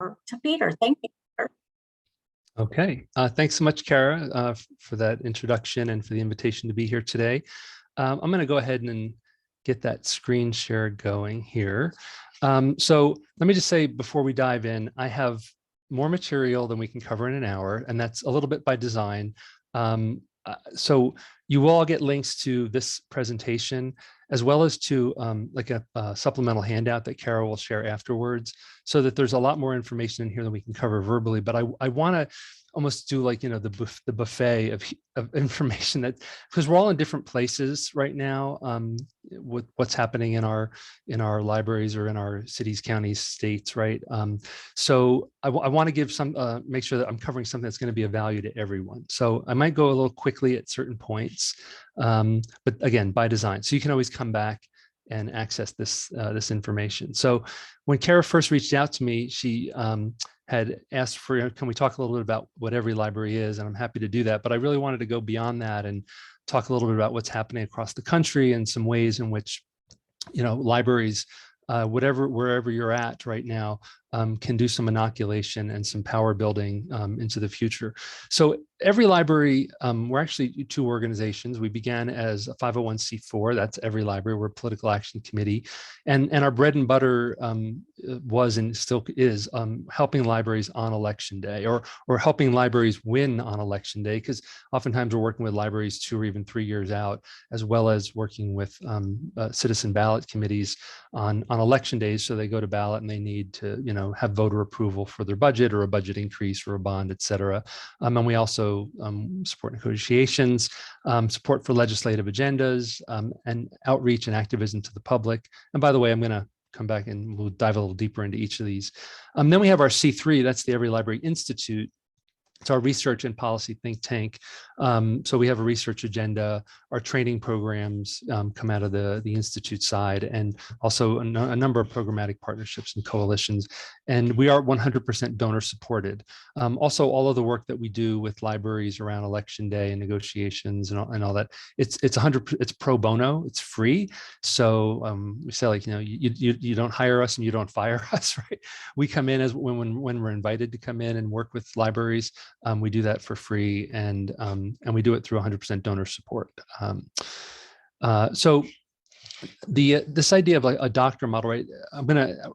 over to Peter. Thank you, Peter. Okay, thanks so much, Kara, for that introduction and for the invitation to be here today. I'm going to go ahead and get that screen share going here. So let me just say before we dive in, I have more material than we can cover in an hour, and that's a little bit by design. So you will all get links to this presentation, as well as to like a supplemental handout that Kara will share afterwards, so that there's a lot more information in here than we can cover verbally. But I want to almost do like, you know, the buffet of information, that because we're all in different places right now with what's happening in our libraries or in our cities, counties, states, right? So I want to give some make sure that I'm covering something that's going to be of value to everyone. So I might go a little quickly at certain points, but again, by design. So you can always come back and access this this information. So when Kara first reached out to me, she had asked for, can we talk a little bit about what EveryLibrary is? And I'm happy to do that, but I really wanted to go beyond that and talk a little bit about what's happening across the country and some ways in which, you know, libraries, wherever you're at right now, can do some inoculation and some power building into the future. So EveryLibrary, we're actually two organizations. We began as a 501c4, that's EveryLibrary, we're a political action committee. And our bread and butter was and still is helping libraries on election day, or helping libraries win on election day, because oftentimes we're working with libraries 2 or even 3 years out, as well as working with citizen ballot committees on election days. So they go to ballot and they need to, you know, have voter approval for their budget or a budget increase or a bond, et cetera. And we also support negotiations, support for legislative agendas, and outreach and activism to the public. And by the way, I'm going to come back and we'll dive a little deeper into each of these. Then we have our C3, that's the EveryLibrary Institute. It's our research and policy think tank. So we have a research agenda. Our training programs come out of the Institute side, and also a number of programmatic partnerships and coalitions. And we are 100% donor supported. Also, all of the work that we do with libraries around election day and negotiations and all that, it's pro bono, it's free. So we say, like, you know, you don't hire us and you don't fire us, right? We come in as when we're invited to come in and work with libraries. We do that for free, and we do it through 100% donor support. So this idea of like a doctor model, right? I'm going to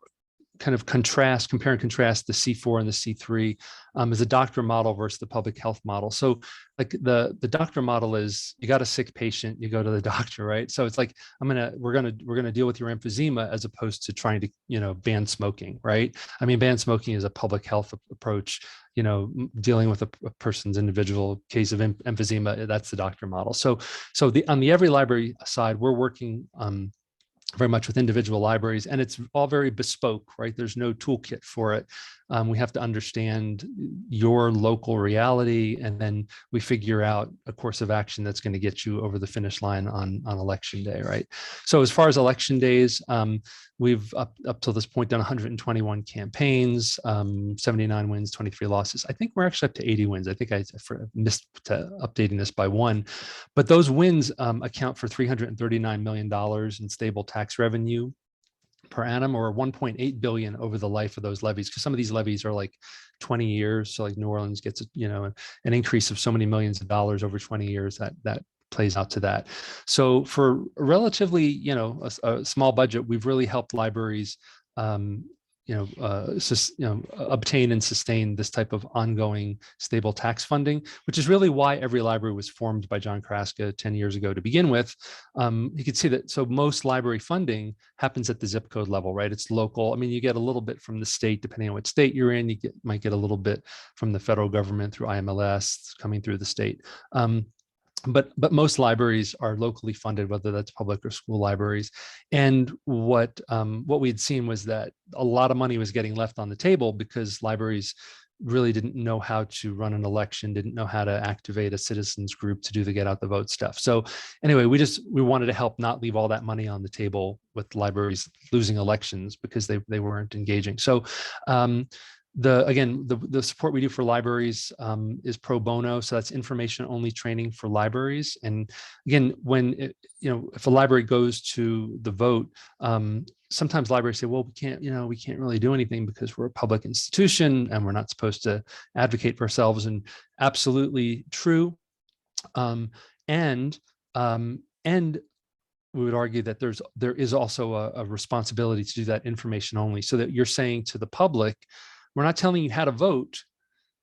kind of compare and contrast the C4 and the C3 as a doctor model versus the public health model. So like the doctor model is, you got a sick patient, you go to the doctor, right? So it's like, we're gonna deal with your emphysema, as opposed to trying to, you know, ban smoking, right? I mean, ban smoking is a public health approach, you know, dealing with a person's individual case of emphysema, that's the doctor model. So on the EveryLibrary side, we're working very much with individual libraries, and it's all very bespoke, right? There's no toolkit for it. We have to understand your local reality, and then we figure out a course of action that's going to get you over the finish line on election day, right? So as far as election days, we've up till this point done 121 campaigns, 79 wins, 23 losses. I think we're actually up to 80 wins. I think I missed updating this by 1, but those wins account for $339 million in stable tax revenue per annum, or 1.8 billion over the life of those levies, because some of these levies are like 20 years. So like New Orleans gets, you know, an increase of so many millions of dollars over 20 years, that plays out to that. So for relatively, you know, a small budget, we've really helped libraries obtain and sustain this type of ongoing stable tax funding, which is really why EveryLibrary was formed by John Kraska 10 years ago to begin with. You can see that, so most library funding happens at the zip code level, right? It's local. I mean, you get a little bit from the state, depending on what state you're in. You might get a little bit from the federal government through IMLS coming through the state. But most libraries are locally funded, whether that's public or school libraries. And what we'd seen was that a lot of money was getting left on the table because libraries really didn't know how to run an election, didn't know how to activate a citizens group to do the get out the vote stuff. So anyway, we wanted to help not leave all that money on the table with libraries losing elections because they weren't engaging. So the support we do for libraries is pro bono, so that's information only training for libraries. And again, if a library goes to the vote, sometimes libraries say, well, we can't really do anything because we're a public institution and we're not supposed to advocate for ourselves. And absolutely true. And we would argue that there is also a responsibility to do that information only, so that you're saying to the public, we're not telling you how to vote,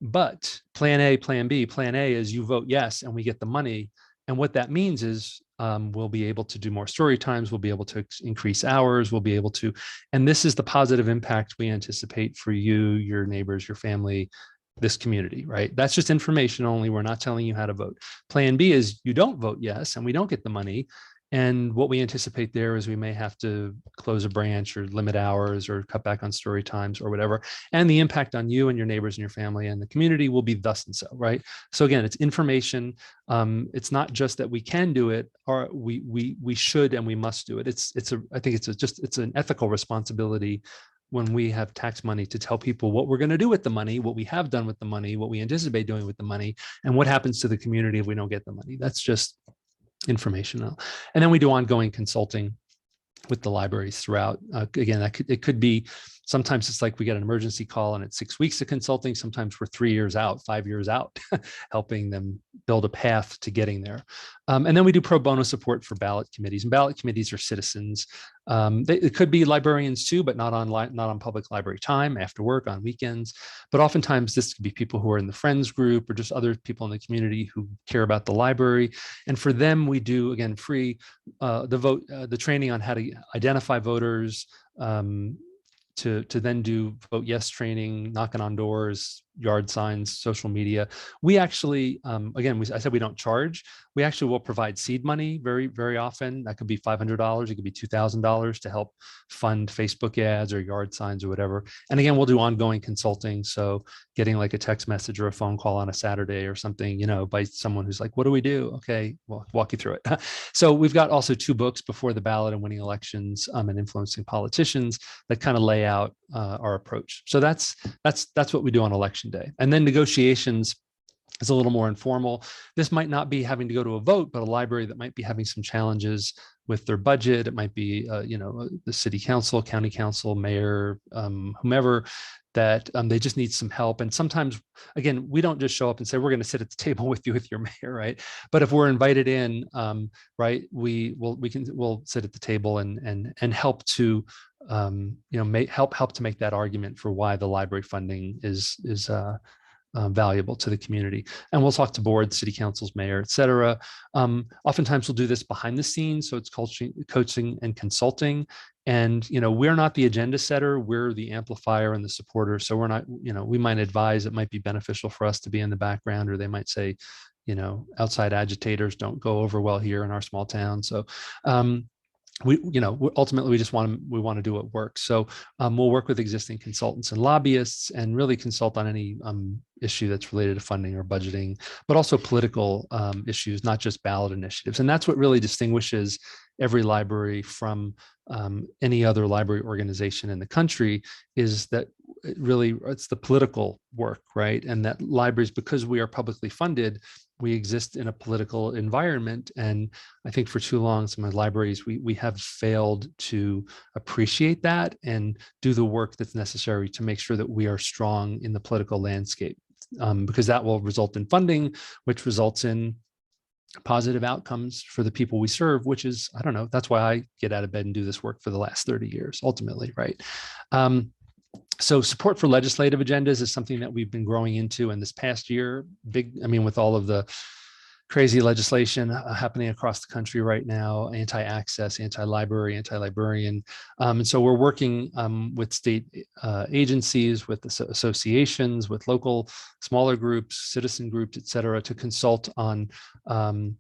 but plan A, plan B. Plan A is you vote yes, and we get the money. And what that means is we'll be able to do more story times. We'll be able to increase hours. We'll be able to, and this is the positive impact we anticipate for you, your neighbors, your family, this community, right? That's just information only. We're not telling you how to vote. Plan B is you don't vote yes, and we don't get the money. And what we anticipate there is we may have to close a branch or limit hours or cut back on story times or whatever. And the impact on you and your neighbors and your family and the community will be thus and so, right? So again, it's information. It's not just that we can do it, or we should and we must do it. I think it's an ethical responsibility when we have tax money to tell people what we're going to do with the money, what we have done with the money, what we anticipate doing with the money, and what happens to the community if we don't get the money. That's just informational. And then we do ongoing consulting with the libraries throughout. Again, it could be, sometimes it's like we get an emergency call and it's 6 weeks of consulting. Sometimes we're 3 years out, 5 years out, helping them build a path to getting there. And then we do pro bono support for ballot committees, and ballot committees are citizens. It could be librarians too, but not on public library time, after work, on weekends. But oftentimes this could be people who are in the Friends group or just other people in the community who care about the library. And for them, we do, again, free the training on how to identify voters, to then do vote yes training, knocking on doors, yard signs, social media. We actually, again, I said we don't charge. We actually will provide seed money very, very often. That could be $500. It could be $2,000 to help fund Facebook ads or yard signs or whatever. And again, we'll do ongoing consulting. So getting like a text message or a phone call on a Saturday or something, by someone who's like, what do we do? Okay, well, walk you through it. So we've got also 2 books, Before the Ballot and Winning Elections, and Influencing Politicians, that kind of lay out our approach. So that's what we do on election day. And then negotiations is a little more informal. This might not be having to go to a vote, but a library that might be having some challenges with their budget. It might be, the city council, county council, mayor, whomever, that they just need some help. And sometimes, again, we don't just show up and say, we're going to sit at the table with you with your mayor, right? But if we're invited in, right, we'll sit at the table and help to, help to make that argument for why the library funding is valuable to the community. And we'll talk to boards, city councils, mayor, et cetera. Oftentimes we'll do this behind the scenes. So it's coaching and consulting. And, we're not the agenda setter, we're the amplifier and the supporter. So we're not, we might advise it might be beneficial for us to be in the background, or they might say, outside agitators don't go over well here in our small town. So, ultimately we want to do what works. So we'll work with existing consultants and lobbyists and really consult on any issue that's related to funding or budgeting, but also political issues, not just ballot initiatives. And that's what really distinguishes EveryLibrary from any other library organization in the country, is that it's the political work, right? And that libraries, because we are publicly funded, we exist in a political environment. And I think for too long, some of the libraries, we have failed to appreciate that and do the work that's necessary to make sure that we are strong in the political landscape, because that will result in funding, which results in positive outcomes for the people we serve, which is, I don't know, that's why I get out of bed and do this work for the last 30 years, ultimately, right? So support for legislative agendas is something that we've been growing into in this past year. With all of the crazy legislation happening across the country right now, anti-access, anti-library, anti-librarian. And so we're working with state agencies, with associations, with local smaller groups, citizen groups, et cetera, to consult on, on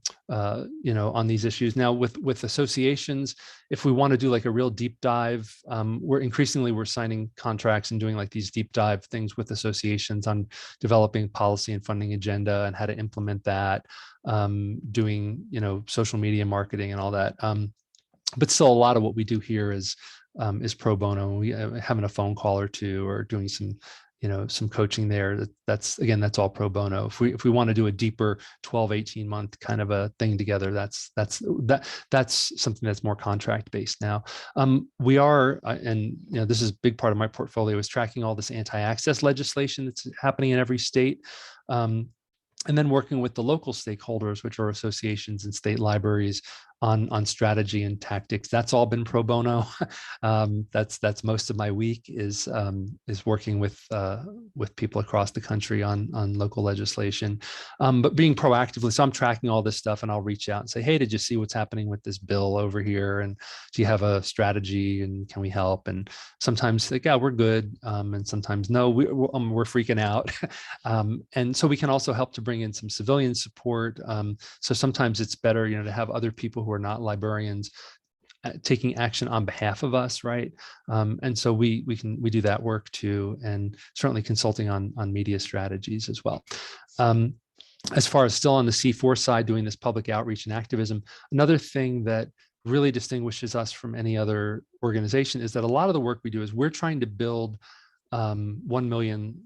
these issues. Now with associations, if we want to do like a real deep dive, we're signing contracts and doing like these deep dive things with associations on developing policy and funding agenda and how to implement that, doing, social media marketing and all that. But still, a lot of what we do here is pro bono. We having a phone call or two, or doing some some coaching there. That's all pro bono. If we want to do a deeper 12, 18 month kind of a thing together, that's something that's more contract based now. We are, and this is a big part of my portfolio, is tracking all this anti-access legislation that's happening in every state. And then working with the local stakeholders, which are associations and state libraries, on strategy and tactics. That's all been pro bono. That's most of my week is working with people across the country on local legislation, but being proactively. So I'm tracking all this stuff, and I'll reach out and say, hey, did you see what's happening with this bill over here? And do you have a strategy? And can we help? And sometimes like, yeah, we're good, and sometimes no, we're freaking out. And so we can also help to bring in some civilian support. So sometimes it's better, to have other people who are not librarians taking action on behalf of us, right? And so we do that work too, and certainly consulting on media strategies as well. As far as still on the C4 side, doing this public outreach and activism, another thing that really distinguishes us from any other organization is that a lot of the work we do is we're trying to build 1 million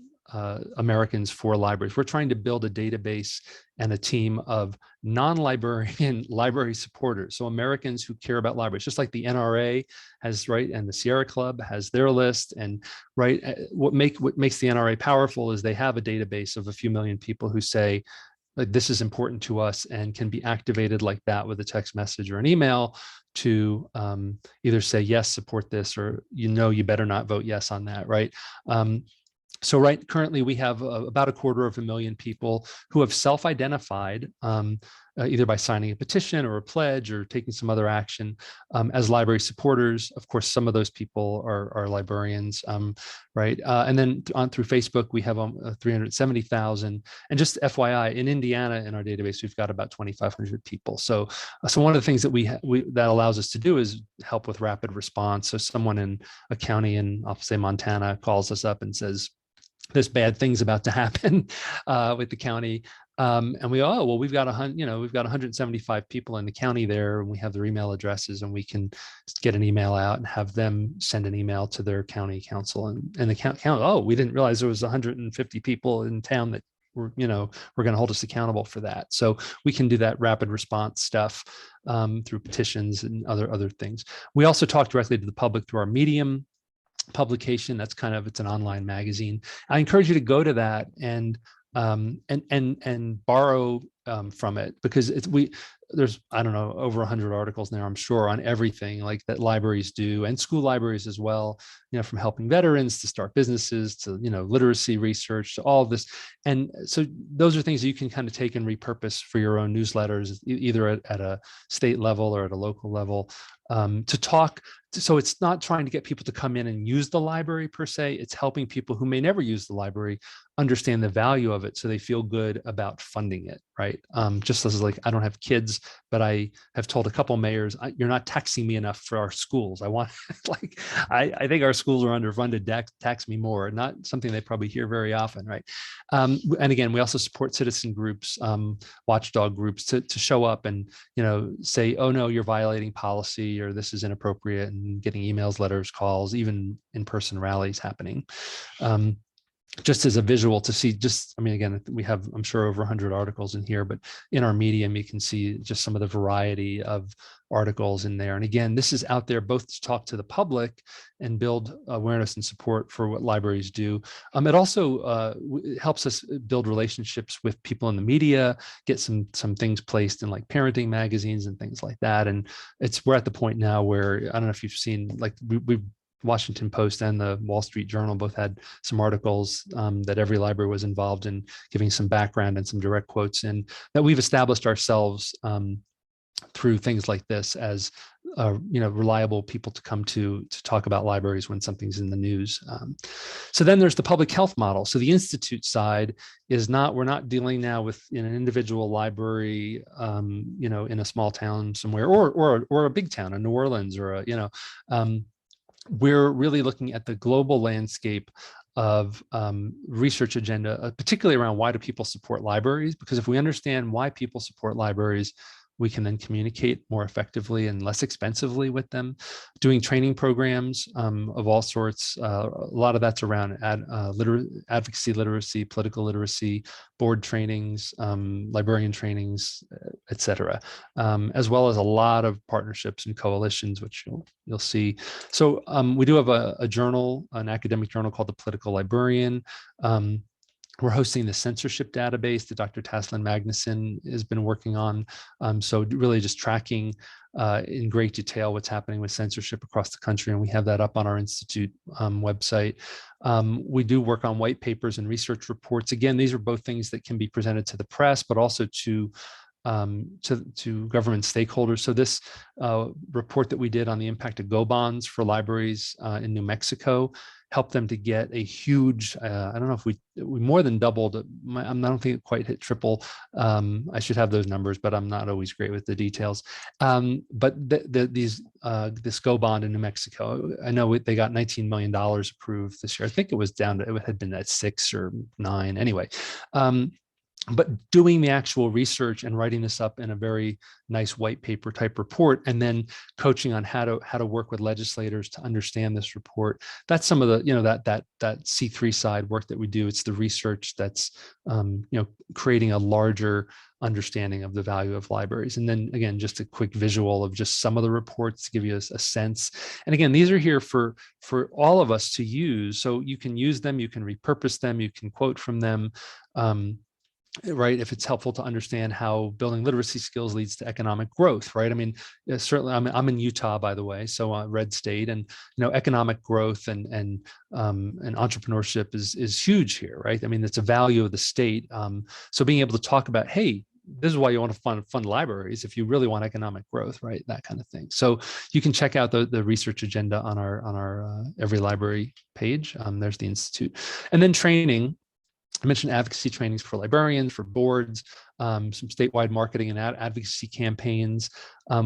Americans for libraries. We're trying to build a database and a team of non-librarian library supporters. So Americans who care about libraries, just like the NRA has, right, and the Sierra Club has their list. And right, what makes the NRA powerful is they have a database of a few million people who say, like, this is important to us, and can be activated like that with a text message or an email to either say, yes, support this, or, you better not vote yes on that, right? So currently we have about 250,000 people who have self-identified either by signing a petition or a pledge or taking some other action as library supporters. Of course, some of those people are librarians, right? And then through Facebook, we have 370,000. And just FYI, in Indiana, in our database, we've got about 2,500 people. So one of the things that that allows us to do is help with rapid response. So someone in a county in, I'll say, Montana, calls us up and says, there's bad things about to happen with the county. And we, well, we've got 175 people in the county there, and we have their email addresses, and we can get an email out and have them send an email to their county council, and the county, oh, we didn't realize there was 150 people in town that were going to hold us accountable for that. So we can do that rapid response stuff through petitions and other things. We also talk directly to the public through our Medium publication. That's it's an online magazine. I encourage you to go to that and borrow from it, because there's, I don't know, over 100 articles now, I'm sure, on everything like that libraries do, and school libraries as well, from helping veterans to start businesses to, literacy research to all of this. And so those are things that you can kind of take and repurpose for your own newsletters, either at a state level or at a local level, to talk. So it's not trying to get people to come in and use the library per se. It's helping people who may never use the library understand the value of it, so they feel good about funding it, right? Just as like, I don't have kids, but I have told a couple mayors, you're not taxing me enough for our schools. I want, I think our schools are underfunded, tax me more. Not something they probably hear very often, right? And again, we also support citizen groups, watchdog groups to show up and, say, oh no, you're violating policy, or this is inappropriate, and getting emails, letters, calls, even in-person rallies happening. Just as a visual to see, again, we have, I'm sure, over 100 articles in here, but in our Medium, you can see just some of the variety of articles in there. And again, this is out there both to talk to the public and build awareness and support for what libraries do. It also helps us build relationships with people in the media, get some things placed in like parenting magazines and things like that. And we're at the point now where, I don't know if you've seen, like we've Washington Post and the Wall Street Journal both had some articles that EveryLibrary was involved in, giving some background and some direct quotes, and that we've established ourselves through things like this as reliable people to come to talk about libraries when something's in the news. So then there's the public health model. So the institute side is we're not dealing now with an individual library, in a small town somewhere, or a big town in New Orleans, or we're really looking at the global landscape of research agenda, particularly around why do people support libraries? Because if we understand why people support libraries, we can then communicate more effectively and less expensively with them. Doing training programs of all sorts. A lot of that's around advocacy literacy, political literacy, board trainings, librarian trainings, et cetera, as well as a lot of partnerships and coalitions, which you'll see. So we do have a journal, an academic journal called The Political Librarian. We're hosting the censorship database that Dr. Taslin Magnuson has been working on. So really just tracking in great detail what's happening with censorship across the country. And we have that up on our Institute website. We do work on white papers and research reports. Again, these are both things that can be presented to the press, but also to government stakeholders. So this report that we did on the impact of go bonds for libraries in New Mexico helped them to get a huge, I don't know if we more than doubled, I don't think it quite hit triple. I should have those numbers, but I'm not always great with the details. But this go bond in New Mexico, I know they got $19 million approved this year. I think it was down to, it had been at 6 or 9 anyway. But doing the actual research and writing this up in a very nice white paper type report, and then coaching on how to work with legislators to understand this report. That's some of the, that C3 side work that we do. It's the research that's, creating a larger understanding of the value of libraries. And then again, just a quick visual of just some of the reports to give you a sense. And again, these are here for all of us to use. So you can use them, you can repurpose them, you can quote from them. Right, if it's helpful to understand how building literacy skills leads to economic growth, right? I mean, certainly, I'm in Utah, by the way, so red state, and economic growth and entrepreneurship is huge here, right? I mean, it's a value of the state. So being able to talk about, hey, this is why you want to fund libraries if you really want economic growth, right? That kind of thing. So you can check out the research agenda on our EveryLibrary page. There's the Institute, and then training. I mentioned advocacy trainings for librarians, for boards, some statewide marketing and advocacy campaigns.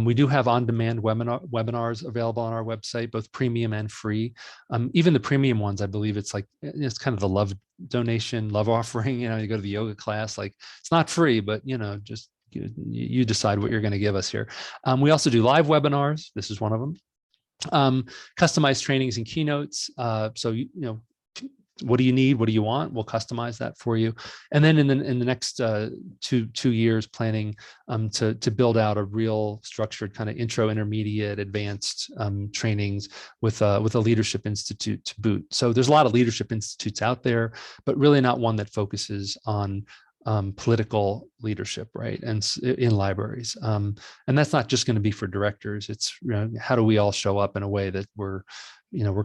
We do have on-demand webinars available on our website, both premium and free. Even the premium ones, I believe it's kind of the love donation, love offering. You go to the yoga class, like it's not free, but just you decide what you're going to give us here. We also do live webinars. This is one of them. Customized trainings and keynotes. So what do you need? What do you want? We'll customize that for you. And then in the next two years, planning to build out a real structured kind of intro, intermediate, advanced trainings with a leadership institute to boot. So there's a lot of leadership institutes out there, but really not one that focuses on political leadership, right? And in libraries. And that's not just going to be for directors. It's how do we all show up in a way that we're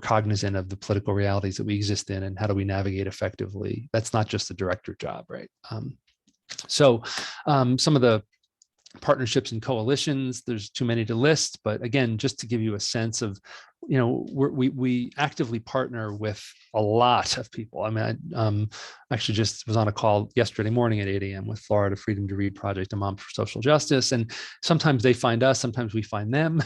cognizant of the political realities that we exist in, and how do we navigate effectively? That's not just the director job, right? So some of the partnerships and coalitions, there's too many to list, but again, just to give you a sense of, we actively partner with a lot of people. I mean, I actually just was on a call yesterday morning at 8 a.m. with Florida Freedom to Read Project and Mom for Social Justice. And sometimes they find us, sometimes we find them.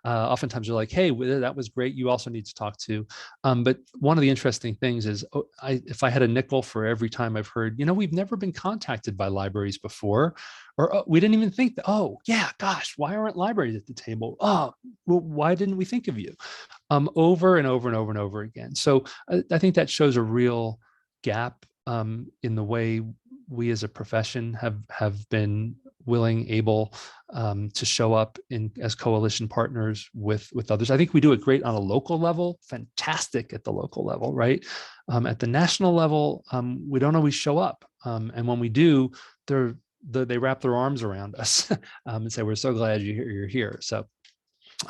Oftentimes they're like, hey, that was great. You also need to talk to. But one of the interesting things is, if I had a nickel for every time I've heard, we've never been contacted by libraries before, or we didn't even think that, oh yeah, gosh, why aren't libraries at the table? Oh, well, why didn't we think of you? Over and over and over and over again. So I think that shows a real gap in the way we as a profession have been willing, able to show up as coalition partners with others. I think we do it great on a local level, fantastic at the local level, right? At the national level, we don't always show up. And when we do, they wrap their arms around us and say, we're so glad you're here. So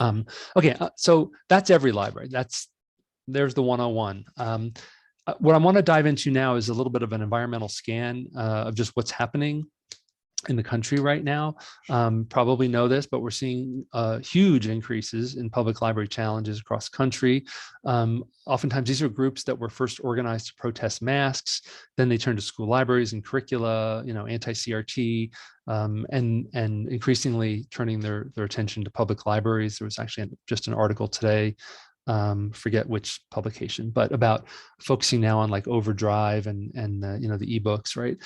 okay, so that's EveryLibrary. There's the 101. What I want to dive into now is a little bit of an environmental scan of just what's happening in the country right now. Probably know this, but we're seeing huge increases in public library challenges across the country. Oftentimes, these are groups that were first organized to protest masks. Then they turned to school libraries and curricula, anti-CRT, and increasingly turning their attention to public libraries. There was actually just an article today, forget which publication, but about focusing now on like Overdrive and the ebooks, right?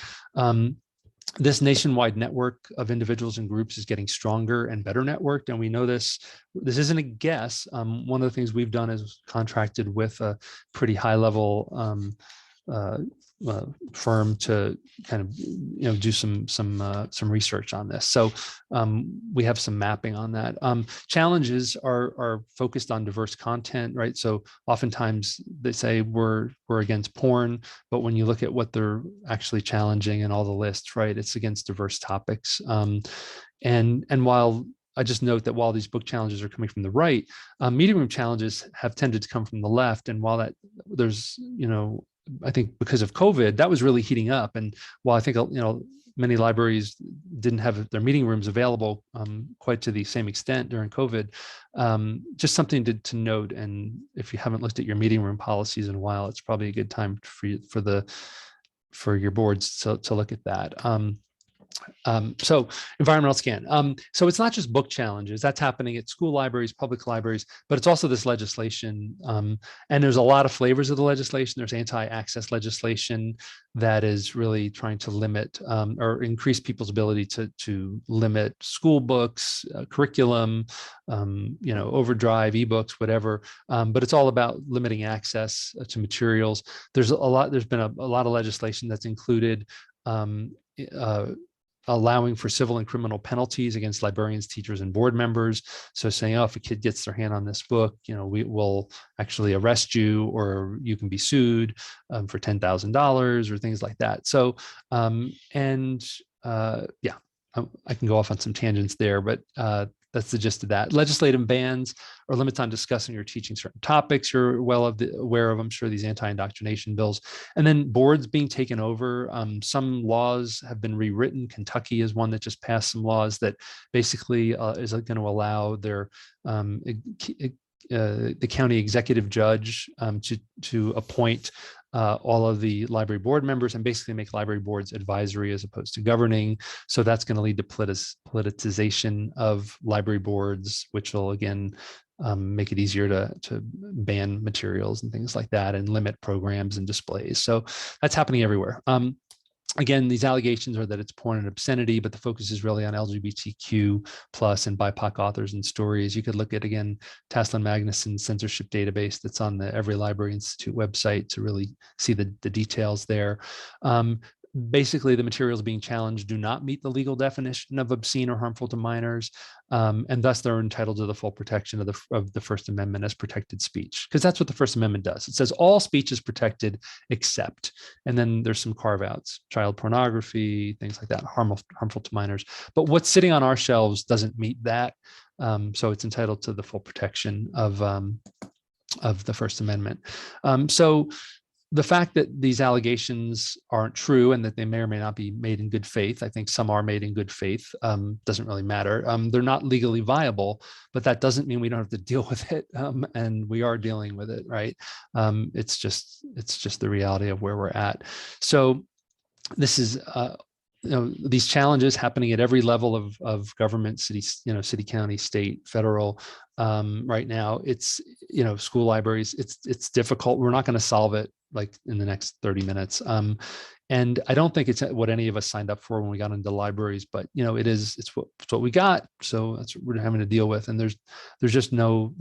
This nationwide network of individuals and groups is getting stronger and better networked. And we know this isn't a guess. One of the things we've done is contracted with a pretty high level firm to kind of do some research on this. So we have some mapping on that. Challenges are focused on diverse content, right? So oftentimes they say we're against porn, but when you look at what they're actually challenging and all the lists, right, it's against diverse topics. And while I just note that while these book challenges are coming from the right, meeting room challenges have tended to come from the left. And while that there's, I think because of COVID, that was really heating up. And while I think, many libraries didn't have their meeting rooms available quite to the same extent during COVID, just something to note. And if you haven't looked at your meeting room policies in a while, it's probably a good time for your boards to look at that. So environmental scan. So it's not just book challenges that's happening at school libraries, public libraries, but it's also this legislation. And there's a lot of flavors of the legislation. There's anti-access legislation that is really trying to limit or increase people's ability to limit school books, curriculum, overdrive, ebooks, whatever. But it's all about limiting access to materials. There's been a lot of legislation that's included allowing for civil and criminal penalties against librarians, teachers, and board members. So saying, if a kid gets their hand on this book, we will actually arrest you, or you can be sued for $10,000 or things like that. So, I can go off on some tangents there, but that's the gist of that. Legislative bans or limits on discussing or teaching certain topics you're well aware of, I'm sure, these anti-indoctrination bills. And then boards being taken over. Some laws have been rewritten. Kentucky is one that just passed some laws that basically is going to allow their the county executive judge to appoint all of the library board members and basically make library boards advisory as opposed to governing. So that's going to lead to politicization of library boards, which will again make it easier to ban materials and things like that and limit programs and displays. So that's happening everywhere. Again, these allegations are that it's porn and obscenity, but the focus is really on LGBTQ plus and BIPOC authors and stories. You could look at, again, Taslin Magnuson's censorship database that's on the EveryLibrary Institute website to really see the details there. Basically, the materials being challenged do not meet the legal definition of obscene or harmful to minors, and thus they're entitled to the full protection of the First Amendment as protected speech, because that's what the First Amendment does. It says all speech is protected except, and then there's some carve-outs, child pornography, things like that, harmful to minors. But what's sitting on our shelves doesn't meet that, so it's entitled to the full protection of the First Amendment. So the fact that these allegations aren't true and that they may or may not be made in good faith, I think some are made in good faith, doesn't really matter. They're not legally viable, but that doesn't mean we don't have to deal with it. And we are dealing with it, right? It's just the reality of where we're at. So this is, these challenges happening at every level of government, city, county, state, federal. Right now, it's, school libraries, it's difficult. We're not going to solve it like in the next 30 minutes. And I don't think it's what any of us signed up for when we got into libraries, but it's what we got. So that's what we're having to deal with. And there's just no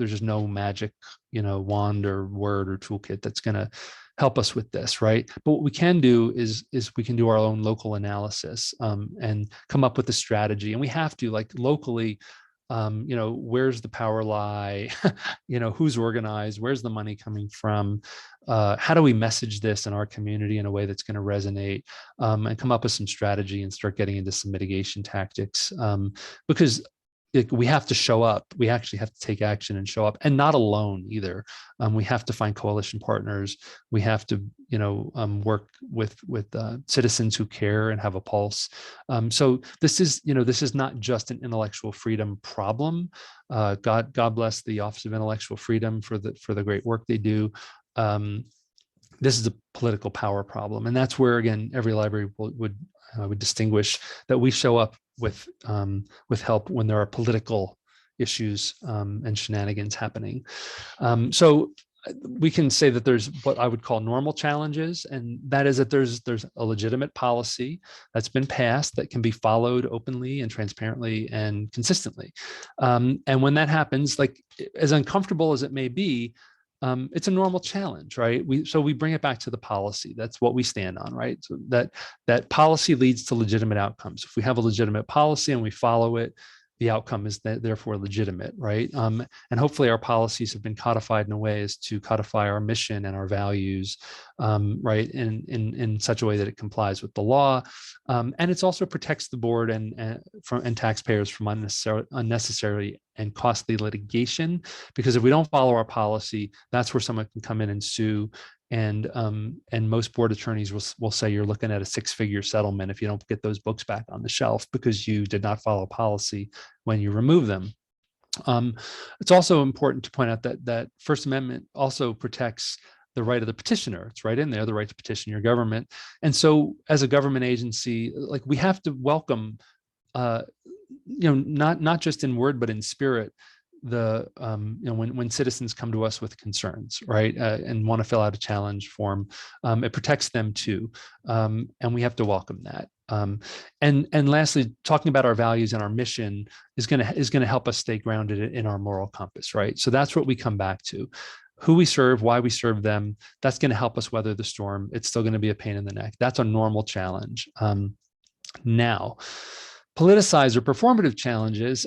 magic, wand or word or toolkit that's going to help us with this, right? But what we can do is we can do our own local analysis and come up with a strategy. And we have to, like, locally, where's the power lie? Who's organized? Where's the money coming from? How do we message this in our community in a way that's going to resonate, and come up with some strategy and start getting into some mitigation tactics? Because we have to show up. We actually have to take action and show up, and not alone either. We have to find coalition partners. We have to, work with citizens who care and have a pulse. So this is not just an intellectual freedom problem. God bless the Office of Intellectual Freedom for the great work they do. This is a political power problem, and that's where, again, EveryLibrary would distinguish that we show up with help when there are political issues and shenanigans happening. So we can say that there's what I would call normal challenges, and that is that there's a legitimate policy that's been passed that can be followed openly and transparently and consistently. And when that happens, like as uncomfortable as it may be, it's a normal challenge, right? So we bring it back to the policy. That's what we stand on, right? So that policy leads to legitimate outcomes. If we have a legitimate policy and we follow it, the outcome is therefore legitimate, right? And hopefully our policies have been codified in a way as to codify our mission and our values, right, in such a way that it complies with the law, and it also protects the board and taxpayers from unnecessary and costly litigation. Because if we don't follow our policy, that's where someone can come in and sue. And most board attorneys will say you're looking at a six-figure settlement if you don't get those books back on the shelf because you did not follow policy when you remove them. It's also important to point out that First Amendment also protects the right of the petitioner. It's right in there, the right to petition your government. And so as a government agency, like we have to welcome, not just in word, but in spirit, when citizens come to us with concerns, right, and want to fill out a challenge form, it protects them too, and we have to welcome that. And lastly, talking about our values and our mission is going to help us stay grounded in our moral compass, right? So that's what we come back to. Who we serve, why we serve them, that's going to help us weather the storm. It's still going to be a pain in the neck. That's a normal challenge. Now, politicized or performative challenges,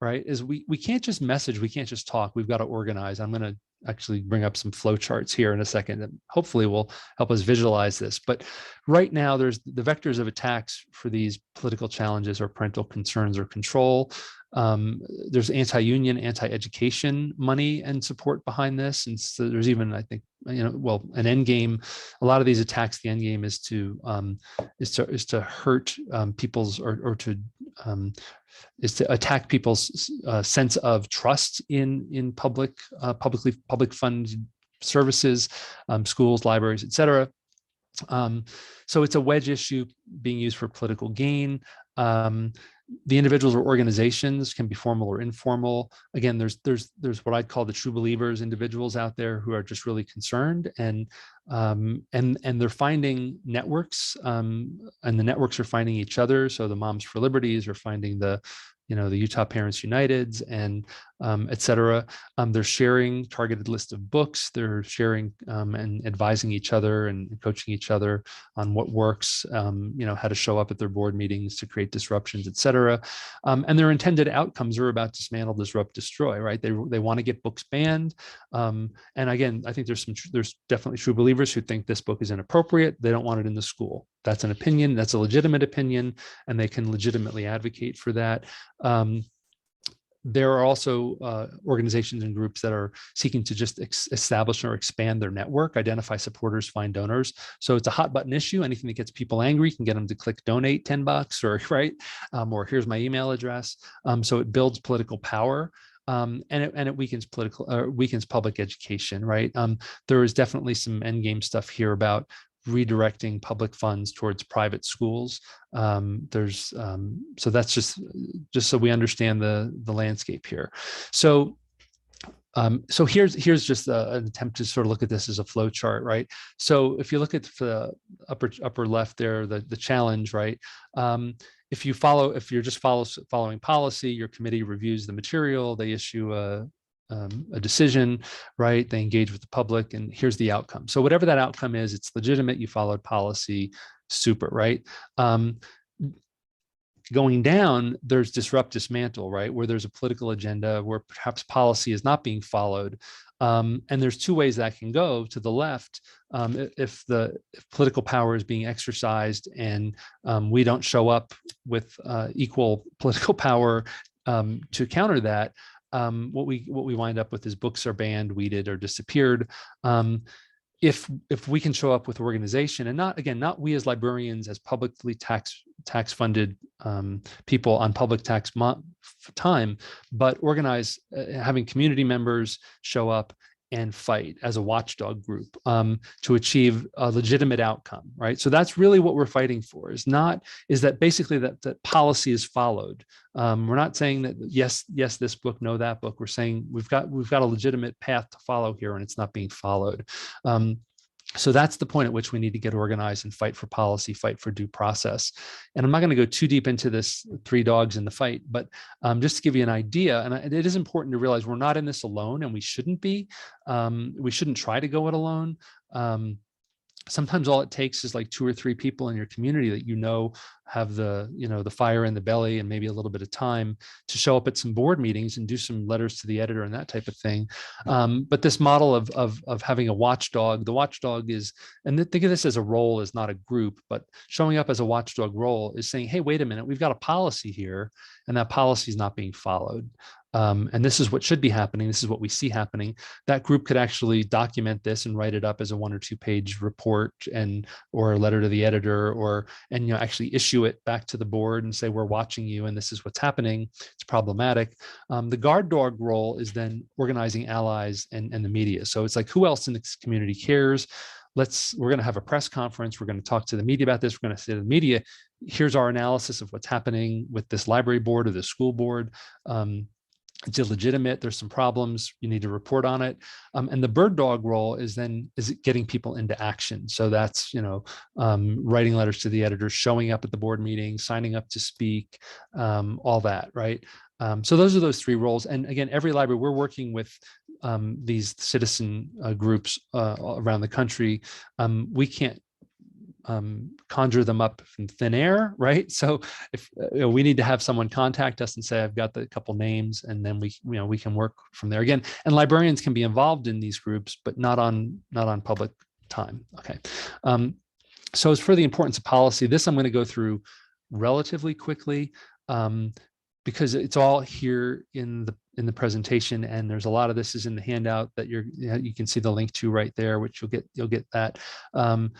right, is we can't just message, we can't just talk, we've got to organize. I'm going to actually bring up some flow charts here in a second that hopefully will help us visualize this. But right now, there's the vectors of attacks for these political challenges or parental concerns or control. There's anti-union, anti-education money and support behind this. And so there's even, I think, an end game. A lot of these attacks, the end game is to hurt people's is to attack people's sense of trust in public funded services, schools, libraries, et cetera. So it's a wedge issue being used for political gain. The individuals or organizations can be formal or informal. Again, there's what I'd call the true believers, individuals out there who are just really concerned, and they're finding networks, and the networks are finding each other. So the Moms for Liberties are finding the Utah Parents Uniteds and et cetera. They're sharing targeted list of books. They're sharing and advising each other and coaching each other on what works, how to show up at their board meetings to create disruptions, et cetera. And their intended outcomes are about dismantle, disrupt, destroy, right? They want to get books banned. And again, I think there's definitely true believers who think this book is inappropriate. They don't want it in the school. That's an opinion. That's a legitimate opinion, and they can legitimately advocate for that. There are also organizations and groups that are seeking to just establish or expand their network, identify supporters, find donors. So it's a hot button issue. Anything that gets people angry can get them to click donate $10 or right, or here's my email address. So it builds political power. And it weakens public education, right? There is definitely some endgame stuff here about redirecting public funds towards private schools. So that's just so we understand the landscape here. So here's just an attempt to sort of look at this as a flow chart, right? So if you look at the upper left there, the challenge, right? If you're just following policy, your committee reviews the material, they issue a decision, right? They engage with the public, and here's the outcome. So whatever that outcome is, it's legitimate, you followed policy, super, right? Going down, there's disrupt, dismantle, right? Where there's a political agenda, where perhaps policy is not being followed. And there's two ways that can go. To the left, if political power is being exercised and we don't show up with equal political power to counter that, what we wind up with is books are banned, weeded, or disappeared. If we can show up with organization, and not we as librarians, as publicly tax funded people on public tax time, but organize, having community members show up and fight as a watchdog group to achieve a legitimate outcome, right? So that's really what we're fighting for, is that basically that policy is followed. We're not saying that yes, this book, no, that book. We're saying we've got a legitimate path to follow here, and it's not being followed. So that's the point at which we need to get organized and fight for policy, fight for due process. And I'm not going to go too deep into this 3 dogs in the fight, but just to give you an idea, and it is important to realize we're not in this alone, and we shouldn't be. We shouldn't try to go it alone. Sometimes all it takes is like 2 or 3 people in your community that have the fire in the belly and maybe a little bit of time to show up at some board meetings and do some letters to the editor and that type of thing. But this model of having a watchdog, the watchdog is, and think of this as a role, as not a group, but showing up as a watchdog role is saying, hey, wait a minute, we've got a policy here, and that policy is not being followed. And this is what should be happening. This is what we see happening. That group could actually document this and write it up as a 1 or 2 page report or a letter to the editor, and actually issue it back to the board and say, we're watching you and this is what's happening. It's problematic. The guard dog role is then organizing allies and the media. So it's like, who else in this community cares? We're going to have a press conference. We're going to talk to the media about this. We're going to say to the media, here's our analysis of what's happening with this library board or the school board. It's illegitimate. There's some problems. You need to report on it. And the bird dog role is getting people into action. So that's, writing letters to the editors, showing up at the board meeting, signing up to speak, all that, right? So those are those 3 roles. And again, EveryLibrary, we're working with these citizen groups around the country. We can't conjure them up from thin air, right? So if we need to have someone contact us and say, I've got the couple names, and then we can work from there again. And librarians can be involved in these groups, but not on public time. Okay. So as for the importance of policy, this I'm going to go through relatively quickly because it's all here in the presentation, and there's a lot of this is in the handout that you can see the link to right there, which you'll get that.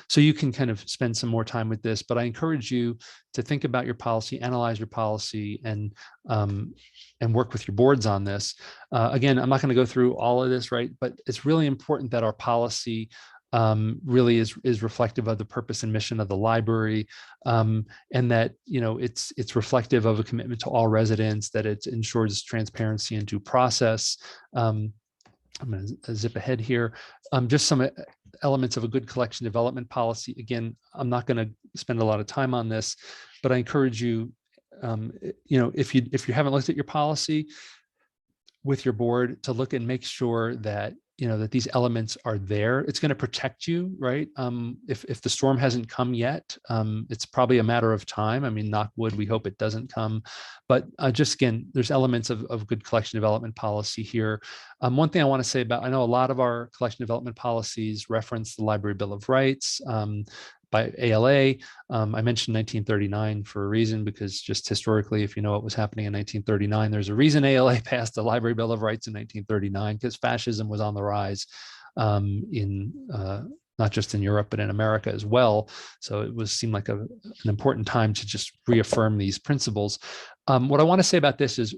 So you can kind of spend some more time with this, but I encourage you to think about your policy, analyze your policy, and work with your boards on this. Again, I'm not going to go through all of this, right? But it's really important that our policy really is reflective of the purpose and mission of the library, and that it's reflective of a commitment to all residents, that it ensures transparency and due process. I'm going to zip ahead here. Just some elements of a good collection development policy. Again, I'm not going to spend a lot of time on this, but I encourage you, if you haven't looked at your policy with your board, to look and make sure that that these elements are there. It's going to protect you, right? If the storm hasn't come yet, it's probably a matter of time. I mean, knock wood, we hope it doesn't come. But just again, there's elements of good collection development policy here. One thing I want to say about, I know a lot of our collection development policies reference the Library Bill of Rights by ALA. I mentioned 1939 for a reason, because just historically, if you know what was happening in 1939, there's a reason ALA passed the Library Bill of Rights in 1939, because fascism was on the rise not just in Europe, but in America as well. So it seemed like an important time to just reaffirm these principles. What I want to say about this is,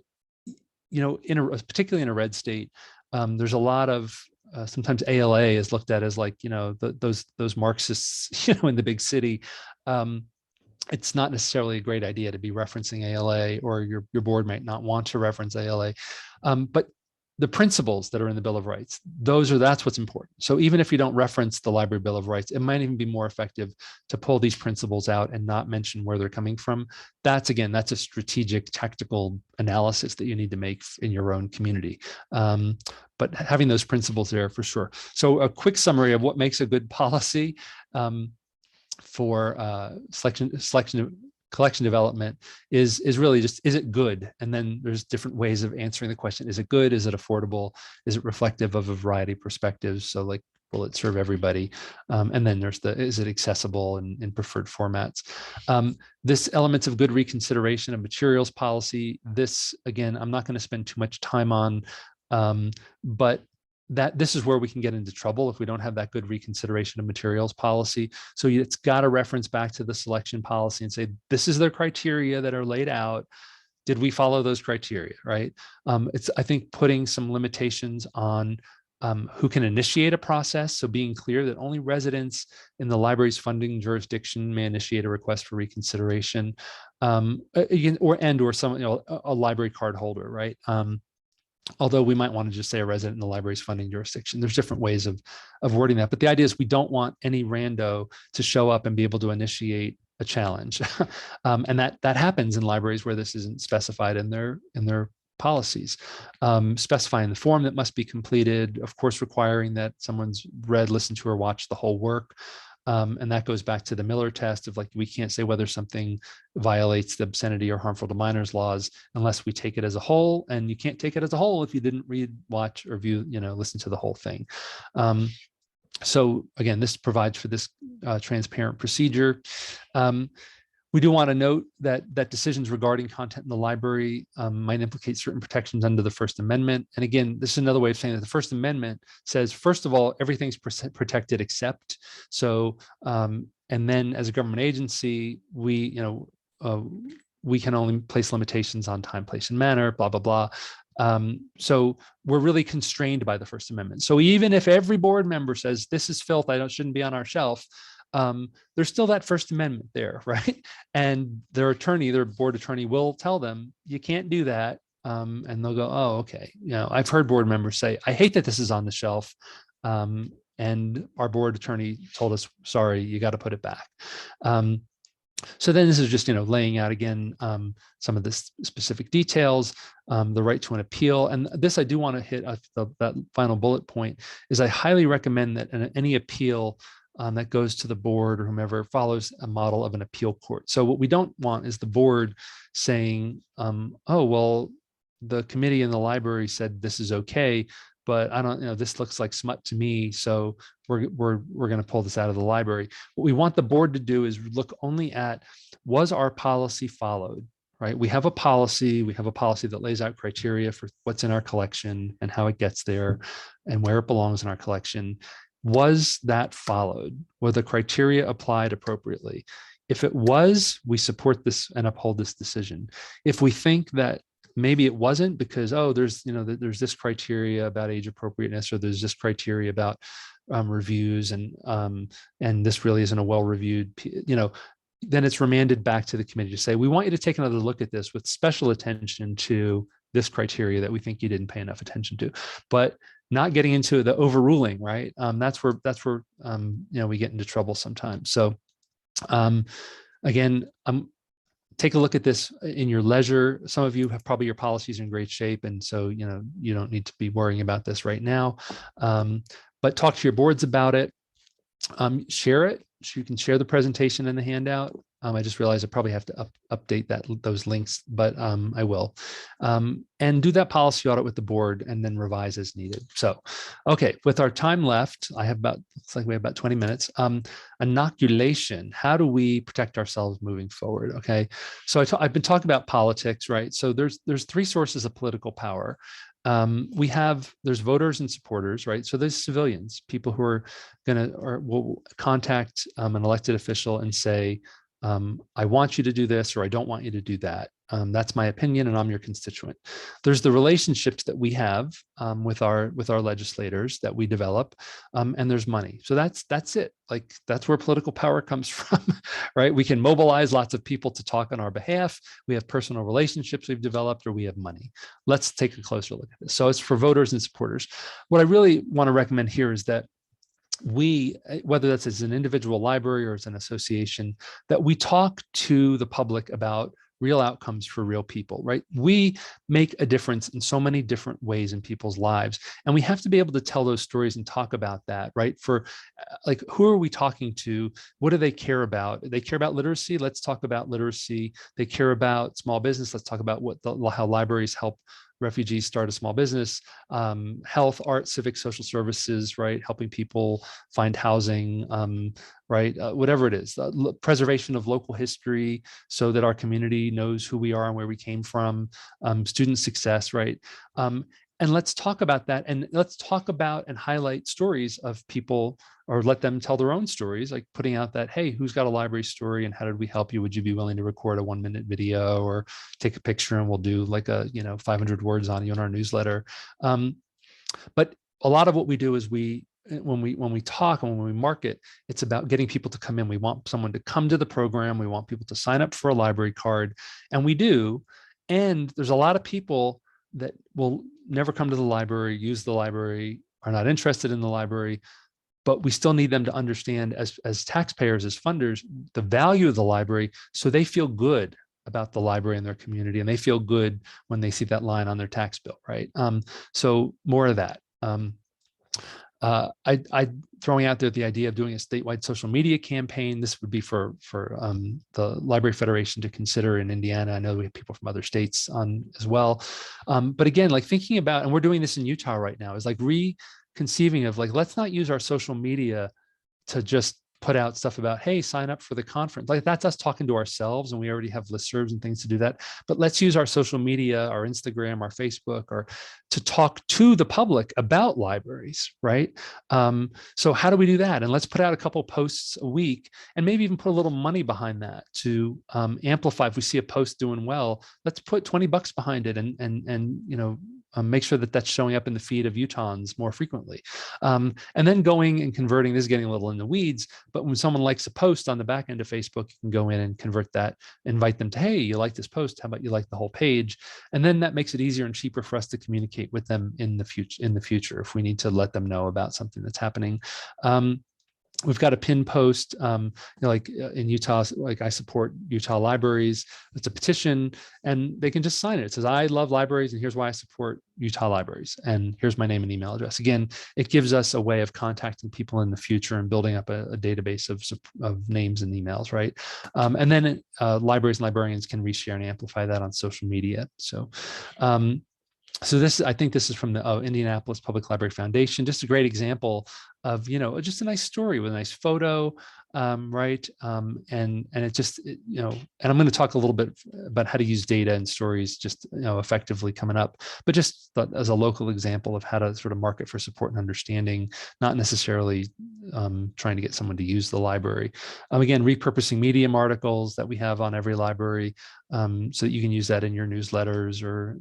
particularly in a red state, there's a lot of sometimes ALA is looked at as like, those Marxists, in the big city. It's not necessarily a great idea to be referencing ALA, or your board might not want to reference ALA. But the principles that are in the Bill of Rights, that's what's important. So even if you don't reference the Library Bill of Rights, it might even be more effective to pull these principles out and not mention where they're coming from. That's a strategic, tactical analysis that you need to make in your own community. But having those principles there for sure. So a quick summary of what makes a good policy for collection development is really just, is it good? And then there's different ways of answering the question. Is it good? Is it affordable? Is it reflective of a variety of perspectives? So like, will it serve everybody? And then there's is it accessible in preferred formats? This elements of good reconsideration of materials policy. This, again, I'm not going to spend too much time on, but this is where we can get into trouble if we don't have that good reconsideration of materials policy. So it's got to reference back to the selection policy and say, this is the criteria that are laid out. Did we follow those criteria, right? It's, I think, putting some limitations on who can initiate a process. So being clear that only residents in the library's funding jurisdiction may initiate a request for reconsideration, or some, a library card holder, right? Although we might want to just say a resident in the library's funding jurisdiction. There's different ways of wording that. But the idea is we don't want any rando to show up and be able to initiate a challenge. And that happens in libraries where this isn't specified in their policies. Specifying the form that must be completed, of course, requiring that someone's read, listened to, or watched the whole work. And that goes back to the Miller test of, like, we can't say whether something violates the obscenity or harmful to minors laws unless we take it as a whole. And you can't take it as a whole if you didn't read, watch, or view, listen to the whole thing. So again, this provides for this transparent procedure. We do want to note that decisions regarding content in the library might implicate certain protections under the First Amendment. And again, this is another way of saying that the First Amendment says, first of all, everything's protected except. So, and then as a government agency, we can only place limitations on time, place, and manner, blah, blah, blah. So we're really constrained by the First Amendment. So even if every board member says, this is filth, shouldn't be on our shelf, there's still that First Amendment there, right? And their board attorney will tell them, you can't do that. And they'll go, oh, okay. I've heard board members say, I hate that this is on the shelf. And our board attorney told us, sorry, you got to put it back. So then this is just, laying out again, some of the specific details, the right to an appeal. And this I do want to hit that final bullet point is I highly recommend that any appeal that goes to the board or whomever follows a model of an appeal court. So what we don't want is the board saying, oh, well, the committee in the library said this is okay, but I don't, this looks like smut to me, so we're going to pull this out of the library. What we want the board to do is look only at, was our policy followed, right? We have a policy that lays out criteria for what's in our collection and how it gets there and where it belongs in our collection. Was that followed? Were the criteria applied appropriately? If it was, we support this and uphold this decision. If we think that maybe it wasn't because, oh, there's this criteria about age appropriateness, or there's this criteria about reviews, and this really isn't a well-reviewed, then it's remanded back to the committee to say, we want you to take another look at this with special attention to this criteria that we think you didn't pay enough attention to. But not getting into the overruling, right? That's where we get into trouble sometimes. So again, take a look at this in your leisure. Some of you have probably your policies in great shape, and so you don't need to be worrying about this right now. But talk to your boards about it. Share it. You can share the presentation and the handout. I just realized I probably have to update those links, but I will. And do that policy audit with the board and then revise as needed. So, okay, with our time left, looks like we have about 20 minutes. Inoculation, how do we protect ourselves moving forward? Okay, so I've been talking about politics, right? So there's three sources of political power. There's voters and supporters, right? So there's civilians, people who are will contact an elected official and say, I want you to do this, or I don't want you to do that. That's my opinion, and I'm your constituent. There's the relationships that we have with our legislators that we develop, and there's money. So that's it. Like, that's where political power comes from, right? We can mobilize lots of people to talk on our behalf. We have personal relationships we've developed, or we have money. Let's take a closer look at this. So it's for voters and supporters. What I really want to recommend here is that whether that's as an individual library or as an association, that we talk to the public about real outcomes for real people, right? We make a difference in so many different ways in people's lives, and we have to be able to tell those stories and talk about that, right? For like, who are we talking to? What do they care about? They care about literacy. Let's talk about literacy. They care about small business. Let's talk about how libraries help refugees start a small business, health, art, civic, social services, right? Helping people find housing, right? Whatever it is, preservation of local history so that our community knows who we are and where we came from, student success, right? And let's talk about that, and let's talk about and highlight stories of people, or let them tell their own stories, like putting out that, hey, who's got a library story and how did we help you? Would you be willing to record a 1-minute video or take a picture, and we'll do like a 500 words on you in our newsletter. But a lot of what we do is when we talk and when we market, it's about getting people to come in. We want someone to come to the program. We want people to sign up for a library card, and we do. And there's a lot of people that will never come to the library, use the library, are not interested in the library, but we still need them to understand as taxpayers, as funders, the value of the library, so they feel good about the library in their community, and they feel good when they see that line on their tax bill, right? So more of that. I throwing out there the idea of doing a statewide social media campaign. This would be for the Library Federation to consider in Indiana. I know we have people from other states on as well. But again, like thinking about, and we're doing this in Utah right now, is like reconceiving of like, let's not use our social media to just put out stuff about, hey, sign up for the conference. Like that's us talking to ourselves, and we already have listservs and things to do that. But let's use our social media, our Instagram, our Facebook, or to talk to the public about libraries, right? So how do we do that? And let's put out a couple posts a week, and maybe even put a little money behind that to amplify. If we see a post doing well, let's put $20 behind it, and make sure that that's showing up in the feed of Utahns more frequently. And then going and converting, this is getting a little in the weeds, but when someone likes a post on the back end of Facebook, you can go in and convert that, invite them to, hey, you like this post, how about you like the whole page? And then that makes it easier and cheaper for us to communicate with them in the future if we need to let them know about something that's happening. We've got a pin post, like in Utah, like I support Utah libraries. It's a petition, and they can just sign it. It says, I love libraries, and here's why I support Utah libraries. And here's my name and email address. Again, it gives us a way of contacting people in the future and building up a database of names and emails, right? And then libraries and librarians can reshare and amplify that on social media. So, I think this is from the Indianapolis Public Library Foundation, just a great example of, just a nice story with a nice photo, right? And it just, and I'm going to talk a little bit about how to use data and stories just, effectively coming up, but just as a local example of how to sort of market for support and understanding, not necessarily trying to get someone to use the library. Again, repurposing Medium articles that we have on EveryLibrary, so that you can use that in your newsletters or,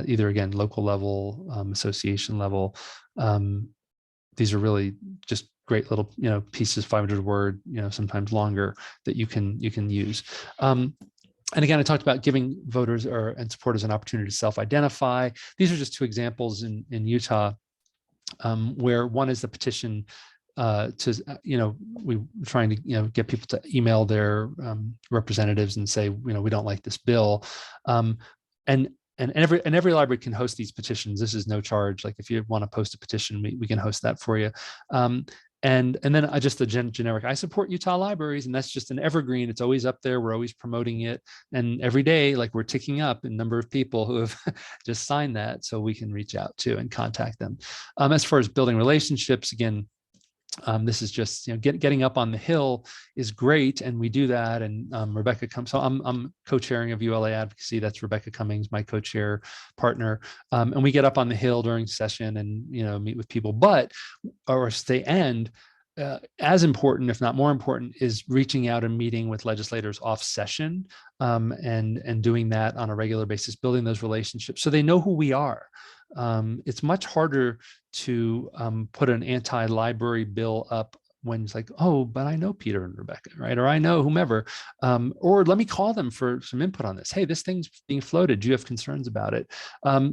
either again, local level, association level. These are really just great little, pieces, 500 word, sometimes longer, that you can use. And again, I talked about giving voters and supporters an opportunity to self-identify. These are just two examples in Utah, where one is the petition we're trying to, get people to email their representatives and say, we don't like this bill. And every library can host these petitions. This is no charge. Like if you want to post a petition, we can host that for you. And then just the generic, I support Utah libraries, and that's just an evergreen. It's always up there. We're always promoting it. And every day, like we're ticking up in number of people who have just signed that, so we can reach out to and contact them. As far as building relationships, again, this is just, getting up on the hill is great, and we do that. And Rebecca comes. So I'm co-chairing of ULA Advocacy. That's Rebecca Cummings, my co-chair partner, and we get up on the hill during session and meet with people. But or stay end. As important, if not more important, is reaching out and meeting with legislators off session, and doing that on a regular basis, building those relationships so they know who we are. It's much harder to put an anti-library bill up when it's like, oh, but I know Peter and Rebecca, right? Or I know whomever, or let me call them for some input on this. Hey, this thing's being floated. Do you have concerns about it?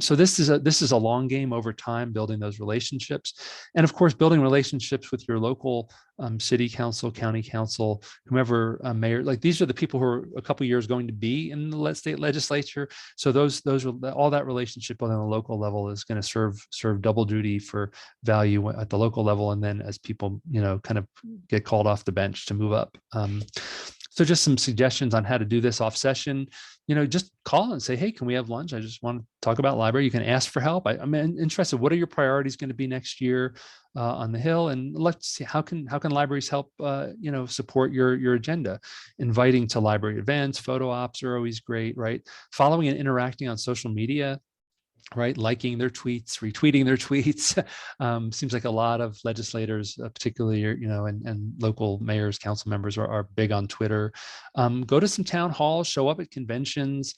So this is a long game over time, building those relationships. And of course, building relationships with your local city council, county council, whomever, mayor. Like these are the people who are a couple years going to be in the state legislature. So those are all that relationship on the local level is going to serve double duty for value at the local level, and then as people kind of get called off the bench to move up. So just some suggestions on how to do this off session. Just call and say, hey, can we have lunch? I just want to talk about library. You can ask for help. I'm interested. What are your priorities going to be next year on the Hill? And let's see, how can libraries help, support your agenda? Inviting to library events, photo ops are always great, right? Following and interacting on social media, right? Liking their tweets, retweeting their tweets. Seems like a lot of legislators, particularly, and local mayors, council members are big on Twitter. Go to some town halls, show up at conventions.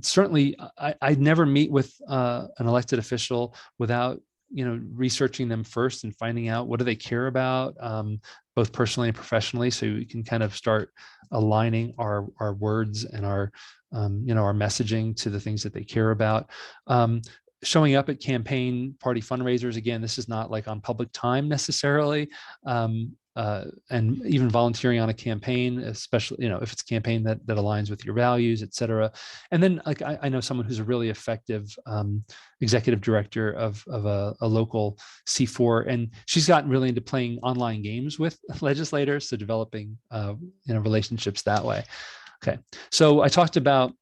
Certainly, I'd never meet with an elected official without researching them first and finding out what do they care about, both personally and professionally, so we can kind of start aligning our words and our our messaging to the things that they care about. Showing up at campaign party fundraisers. Again, this is not like on public time necessarily. And even volunteering on a campaign, especially, if it's a campaign that aligns with your values, et cetera. And then like, I know someone who's a really effective executive director of a local C4, and she's gotten really into playing online games with legislators, so developing, relationships that way. Okay, so I talked about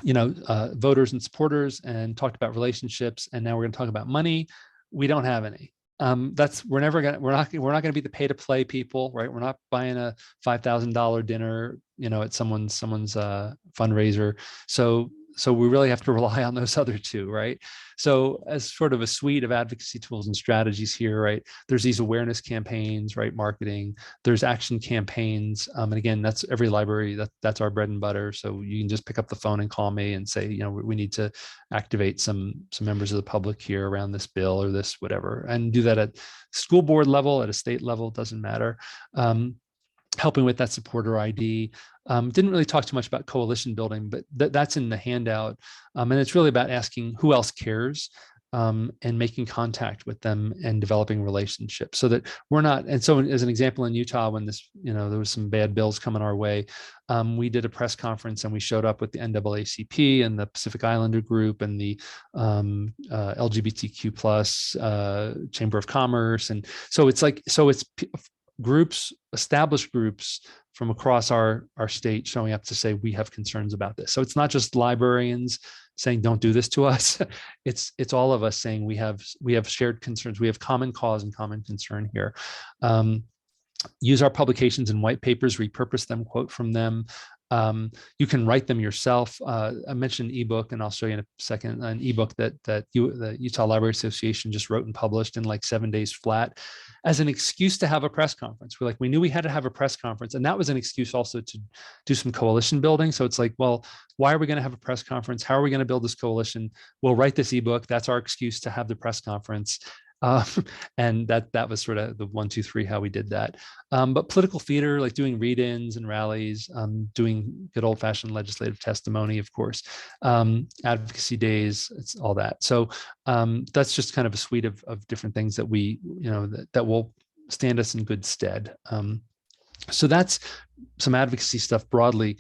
voters and supporters, and talked about relationships, and now we're going to talk about money. We don't have any. We're not going to be the pay to play people, right? We're not buying a $5,000 dinner, at someone's fundraiser. So we really have to rely on those other two, right? So as sort of a suite of advocacy tools and strategies here, right? There's these awareness campaigns, right? Marketing, there's action campaigns. And again, that's EveryLibrary, that's our bread and butter. So you can just pick up the phone and call me and say, we need to activate some members of the public here around this bill or this, whatever, and do that at school board level, at a state level, doesn't matter. Helping with that supporter ID. Didn't really talk too much about coalition building, but that's in the handout. And it's really about asking who else cares, and making contact with them and developing relationships so that we're not. And so as an example, in Utah, when this, there was some bad bills coming our way, we did a press conference and we showed up with the NAACP and the Pacific Islander group and the LGBTQ plus Chamber of Commerce. And so it's groups, established groups from across our state showing up to say we have concerns about this. So it's not just librarians saying don't do this to us. It's all of us saying we have shared concerns. We have common cause and common concern here. Use our publications and white papers, repurpose them, quote from them. You can write them yourself. I mentioned ebook, and I'll show you in a second, an ebook that the Utah Library Association just wrote and published in like 7 days flat as an excuse to have a press conference. We knew we had to have a press conference, and that was an excuse also to do some coalition building. So it's like, well, why are we going to have a press conference? How are we going to build this coalition? We'll write this ebook. That's our excuse to have the press conference. And that was sort of the 1, 2, 3 how we did that. But political theater, like doing read-ins and rallies, doing good old-fashioned legislative testimony, of course, advocacy days, it's all that. So that's just kind of a suite of different things that we, that will stand us in good stead. So that's some advocacy stuff broadly.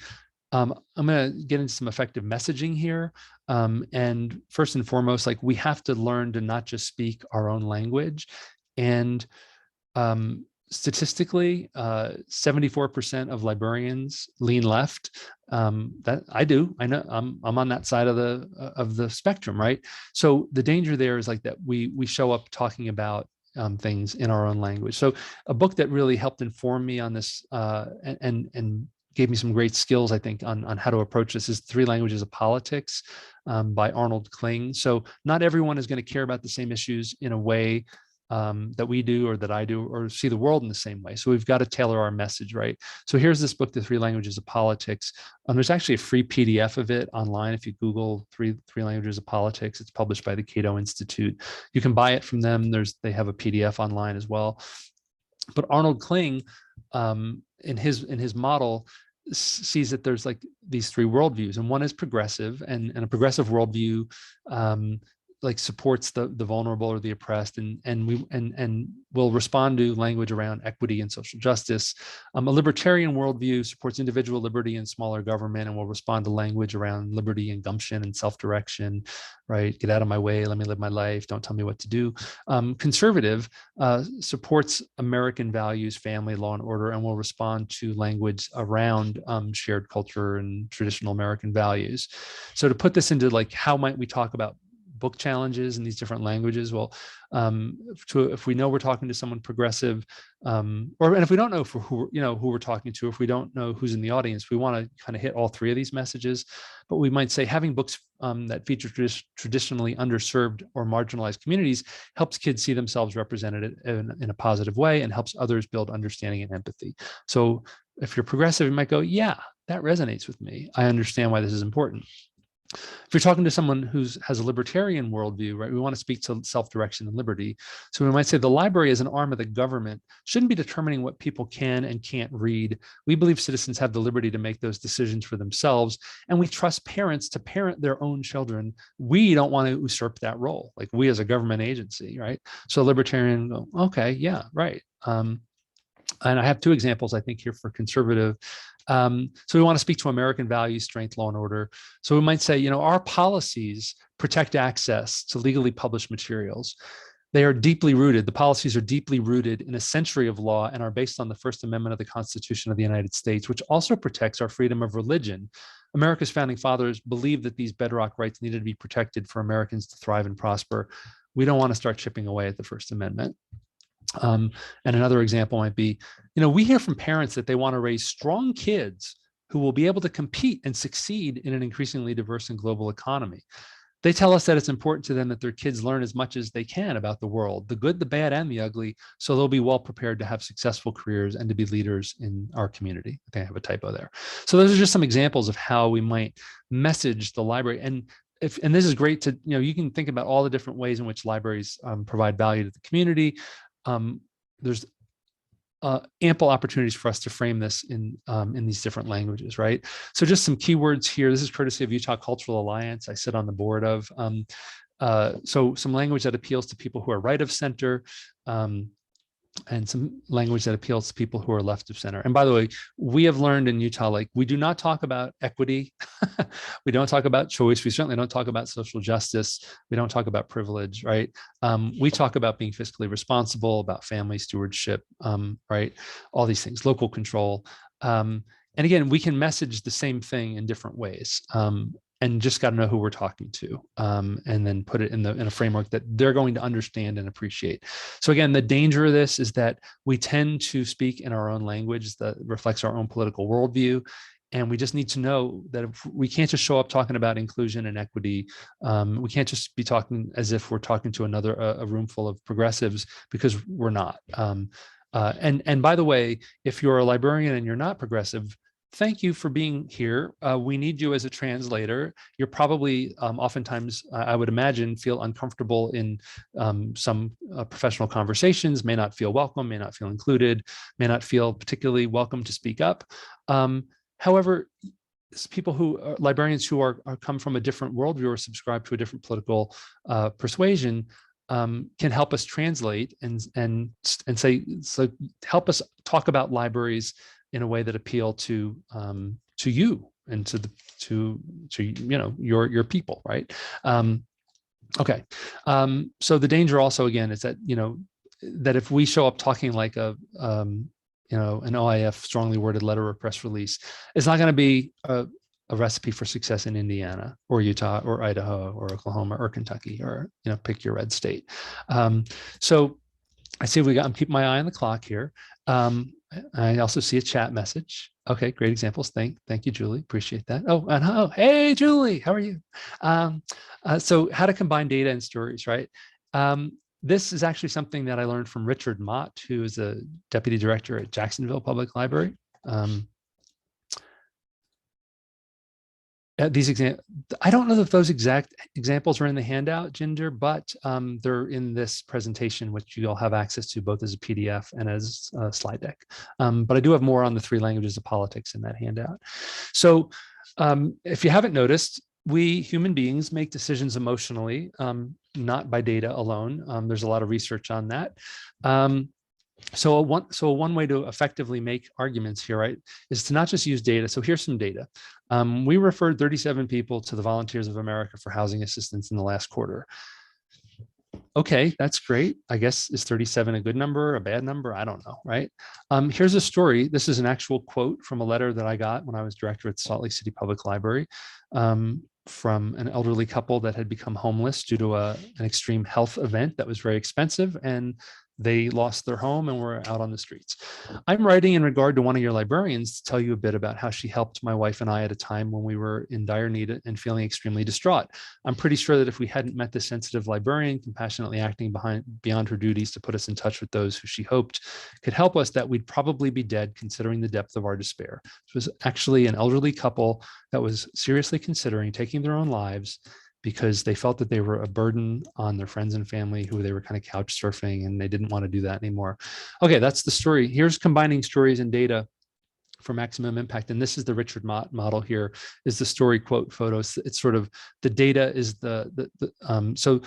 I'm going to get into some effective messaging here. And first and foremost, like we have to learn to not just speak our own language. And statistically, 74% of librarians lean left. That I do. I know I'm on that side of the spectrum, right? So the danger there is like that we show up talking about things in our own language. So a book that really helped inform me on this and gave me some great skills, I think, on how to approach this is 3 Languages of Politics by Arnold Kling. So not everyone is going to care about the same issues in a way that we do or that I do, or see the world in the same way. So we've got to tailor our message, right? So here's this book, The 3 Languages of Politics. There's actually a free PDF of it online. If you Google three Languages of Politics, it's published by the Cato Institute. You can buy it from them. They have a PDF online as well. But Arnold Kling, in his model, sees that there's like these 3 worldviews, and one is progressive, and a progressive worldview like supports the vulnerable or the oppressed, and will respond to language around equity and social justice. A libertarian worldview supports individual liberty and smaller government, and will respond to language around liberty and gumption and self-direction, right? Get out of my way, let me live my life, don't tell me what to do. Conservative supports American values, family, law and order, and will respond to language around shared culture and traditional American values. So to put this into like, how might we talk about book challenges in these different languages? Well, if we know we're talking to someone progressive, and if we don't know who we're talking to, if we don't know who's in the audience, we want to kind of hit all 3 of these messages. But we might say having books that feature traditionally underserved or marginalized communities helps kids see themselves represented in a positive way, and helps others build understanding and empathy. So if you're progressive, you might go, yeah, that resonates with me. I understand why this is important. If you're talking to someone who has a libertarian worldview, right, we want to speak to self-direction and liberty. So we might say the library as an arm of the government shouldn't be determining what people can and can't read. We believe citizens have the liberty to make those decisions for themselves, and we trust parents to parent their own children. We don't want to usurp that role, like we as a government agency, right? So libertarian go, okay, yeah, right. And I have two examples, I think, here for conservative. So we want to speak to American values, strength, law, and order. So we might say, our policies protect access to legally published materials. They are deeply rooted. The policies are deeply rooted in a century of law and are based on the First Amendment of the Constitution of the United States, which also protects our freedom of religion. America's founding fathers believed that these bedrock rights needed to be protected for Americans to thrive and prosper. We don't want to start chipping away at the First Amendment. And another example might be, we hear from parents that they want to raise strong kids who will be able to compete and succeed in an increasingly diverse and global economy. They tell us that it's important to them that their kids learn as much as they can about the world, the good, the bad, and the ugly, so they'll be well prepared to have successful careers and to be leaders in our community. I think I have a typo there. So those are just some examples of how we might message the library. And this is great to, you can think about all the different ways in which libraries provide value to the community. There's ample opportunities for us to frame this in these different languages, right? So just some keywords here. This is courtesy of Utah Cultural Alliance. I sit on the board of. So some language that appeals to people who are right of center, and some language that appeals to people who are left of center. And by the way, we have learned in Utah, like we do not talk about equity. We don't talk about choice. We certainly don't talk about social justice. We don't talk about privilege, right? We talk about being fiscally responsible, about family stewardship, right? All these things, local control. And again, we can message the same thing in different ways. And just got to know who we're talking to, and then put it in a framework that they're going to understand and appreciate. So again, the danger of this is that we tend to speak in our own language that reflects our own political worldview. And we just need to know that if we can't just show up talking about inclusion and equity. We can't just be talking as if we're talking to a room full of progressives, because we're not. And by the way, if you're a librarian and you're not progressive, thank you for being here. We need you as a translator. You're probably oftentimes, I would imagine, feel uncomfortable in some professional conversations, may not feel welcome, may not feel included, may not feel particularly welcome to speak up. However, people librarians who are come from a different worldview or subscribe to a different political persuasion can help us translate and say, so help us talk about libraries in a way that appeal to you and to your people, right? Okay. So the danger also, again, is that that if we show up talking like an OIF strongly worded letter or press release, it's not going to be a recipe for success in Indiana or Utah or Idaho or Oklahoma or Kentucky or pick your red state. So I see I'm keeping my eye on the clock here. I also see a chat message. Okay, great examples. Thank you, Julie. Appreciate that. Oh, hey, Julie, how are you? So how to combine data and stories, right? This is actually something that I learned from Richard Mott, who is a deputy director at Jacksonville Public Library. These examples, I don't know if those exact examples are in the handout, Ginger, but they're in this presentation, which you'll have access to both as a PDF and as a slide deck. But I do have more on the 3 languages of politics in that handout. So if you haven't noticed, we human beings make decisions emotionally, not by data alone. There's a lot of research on that. So one way to effectively make arguments here, right, is to not just use data. So here's some data. We referred 37 people to the Volunteers of America for housing assistance in the last quarter. Okay, that's great. I guess, is 37 a good number, a bad number? I don't know, right? Here's a story. This is an actual quote from a letter that I got when I was director at Salt Lake City Public Library, from an elderly couple that had become homeless due to an extreme health event that was very expensive. And they lost their home and were out on the streets. I'm writing in regard to one of your librarians to tell you a bit about how she helped my wife and I at a time when we were in dire need and feeling extremely distraught. I'm pretty sure that if we hadn't met this sensitive librarian, compassionately acting beyond her duties to put us in touch with those who she hoped could help us, that we'd probably be dead considering the depth of our despair. This was actually an elderly couple that was seriously considering taking their own lives because they felt that they were a burden on their friends and family who they were kind of couch surfing, and they didn't want to do that anymore. Okay, that's the story. Here's combining stories and data for maximum impact. And this is the Richard Mott model here, is the story quote photos. It's sort of the data is so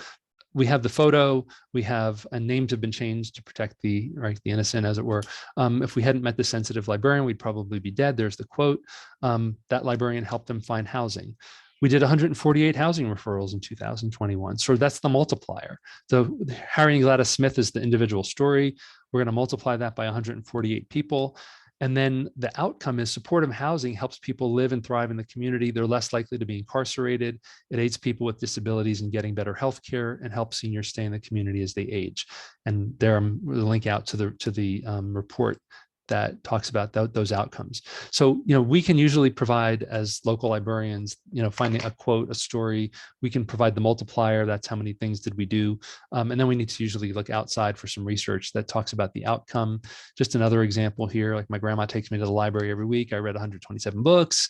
we have the photo, we have, and names have been changed to protect the innocent, as it were. If we hadn't met the sensitive librarian, we'd probably be dead. There's the quote. That librarian helped them find housing. We did 148 housing referrals in 2021. So that's the multiplier. So Harry and Gladys Smith is the individual story. We're going to multiply that by 148 people. And then the outcome is supportive housing helps people live and thrive in the community. They're less likely to be incarcerated. It aids people with disabilities in getting better health care and helps seniors stay in the community as they age. And there I'm going to link out to the report that talks about those outcomes. So, we can usually provide, as local librarians, finding a quote, a story, we can provide the multiplier. That's how many things did we do. And then we need to usually look outside for some research that talks about the outcome. Just another example here, like my grandma takes me to the library every week. I read 127 books.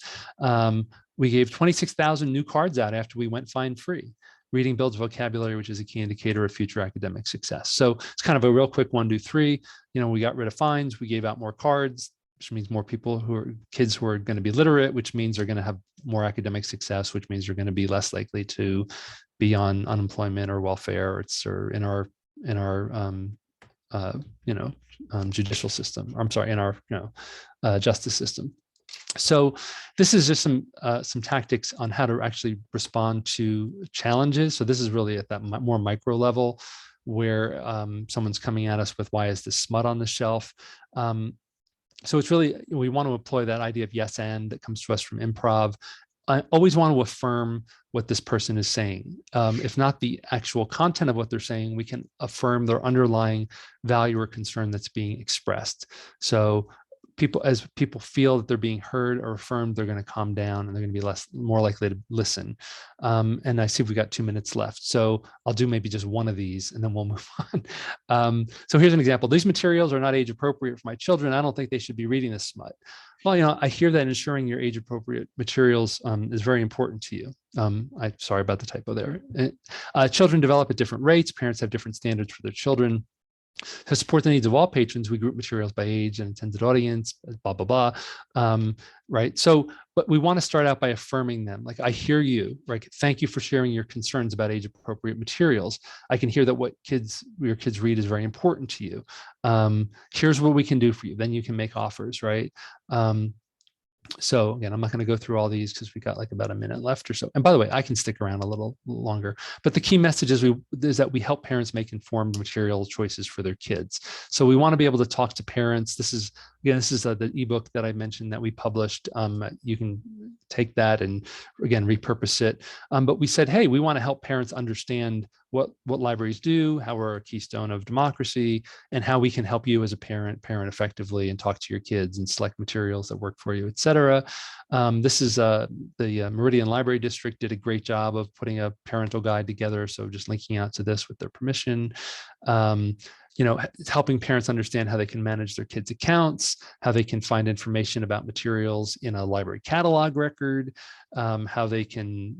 We gave 26,000 new cards out after we went fine free. Reading builds vocabulary, which is a key indicator of future academic success. So it's kind of a real quick 1, 2, 3. We got rid of fines. We gave out more cards, which means more kids who are going to be literate, which means they're going to have more academic success, which means they're going to be less likely to be on unemployment or welfare or in our judicial system. I'm sorry, in our justice system. So this is just some tactics on how to actually respond to challenges. So this is really at that more micro level where someone's coming at us with, why is this smut on the shelf? So it's really, we want to employ that idea of yes and that comes to us from improv. I always want to affirm what this person is saying. If not the actual content of what they're saying, we can affirm their underlying value or concern that's being expressed. So as people feel that they're being heard or affirmed, they're going to calm down and they're going to be more likely to listen. And I see we've got 2 minutes left. So I'll do maybe just one of these and then we'll move on. So here's an example. These materials are not age appropriate for my children. I don't think they should be reading this smut. Well, I hear that ensuring your age appropriate materials is very important to you. I'm sorry about the typo there. Children develop at different rates. Parents have different standards for their children. To support the needs of all patrons, we group materials by age and intended audience, blah, blah, blah. Right. So, but we want to start out by affirming them. Like, I hear you, right? Thank you for sharing your concerns about age appropriate materials. I can hear that what your kids read is very important to you. Here's what we can do for you. Then you can make offers, right? So again, I'm not going to go through all these because we got like about a minute left or so. And by the way, I can stick around a little longer, but the key message is that we help parents make informed material choices for their kids. So we want to be able to talk to parents. This is the ebook that I mentioned that we published. You can take that and again, repurpose it. But we said, hey, we want to help parents understand what libraries do, how we're a keystone of democracy, and how we can help you as a parent effectively and talk to your kids and select materials that work for you, et cetera. This is the Meridian Library District did a great job of putting a parental guide together. So just linking out to this with their permission. It's helping parents understand how they can manage their kids' accounts, how they can find information about materials in a library catalog record, how they can,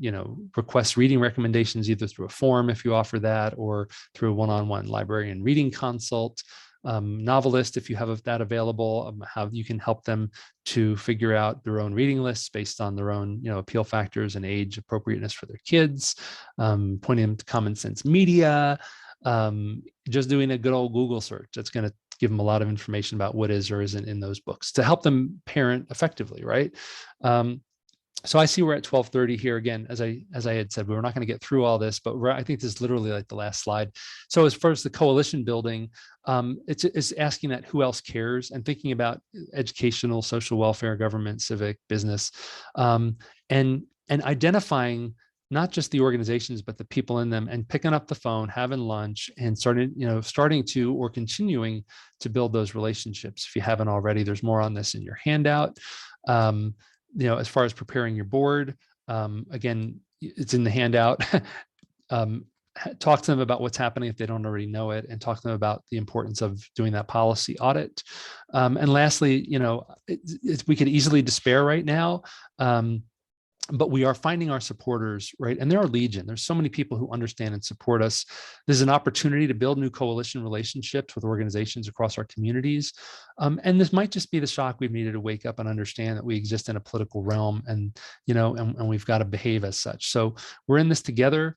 request reading recommendations either through a form if you offer that, or through a one-on-one librarian reading consult. Novelist, if you have that available, how you can help them to figure out their own reading lists based on their own, appeal factors and age appropriateness for their kids, pointing them to Common Sense Media, just doing a good old Google search. That's going to give them a lot of information about what is or isn't in those books to help them parent effectively, right? So I see we're at 12:30 here again. As I had said, we're not going to get through all this, but I think this is literally like the last slide. So as far as the coalition building, it's asking that who else cares and thinking about educational, social welfare, government, civic, business, and identifying not just the organizations, but the people in them, and picking up the phone, having lunch, and starting to or continuing to build those relationships. If you haven't already, there's more on this in your handout. As far as preparing your board, again, it's in the handout. Talk to them about what's happening if they don't already know it, and talk to them about the importance of doing that policy audit. And lastly, we could easily despair right now. But we are finding our supporters, right? And there are legion. There's so many people who understand and support us. There's an opportunity to build new coalition relationships with organizations across our communities. And this might just be the shock we've needed to wake up and understand that we exist in a political realm, and we've got to behave as such. So we're in this together.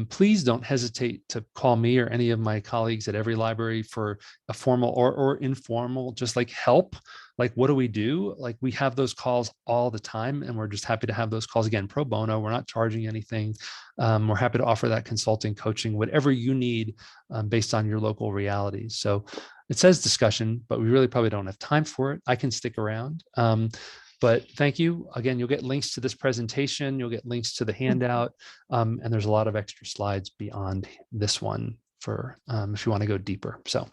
Please don't hesitate to call me or any of my colleagues at EveryLibrary for a formal or informal, just like help. Like, what do we do? Like, we have those calls all the time, and we're just happy to have those calls, again, pro bono. We're not charging anything. We're happy to offer that consulting, coaching, whatever you need, based on your local realities. So it says discussion, but we really probably don't have time for it. I can stick around. But thank you. Again, you'll get links to this presentation. You'll get links to the handout. And there's a lot of extra slides beyond this one for if you want to go deeper. So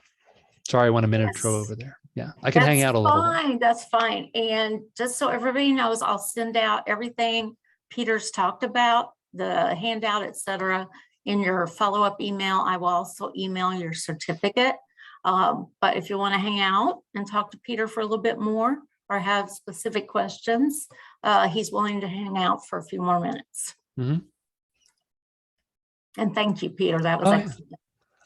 sorry, I went a minute or over there. Yeah, I can hang out a little bit. That's fine. And just so everybody knows, I'll send out everything Peter's talked about, the handout, etc., in your follow-up email. I will also email your certificate. But if you want to hang out and talk to Peter for a little bit more, or have specific questions, he's willing to hang out for a few more minutes. Mm-hmm. And thank you, Peter. That was excellent.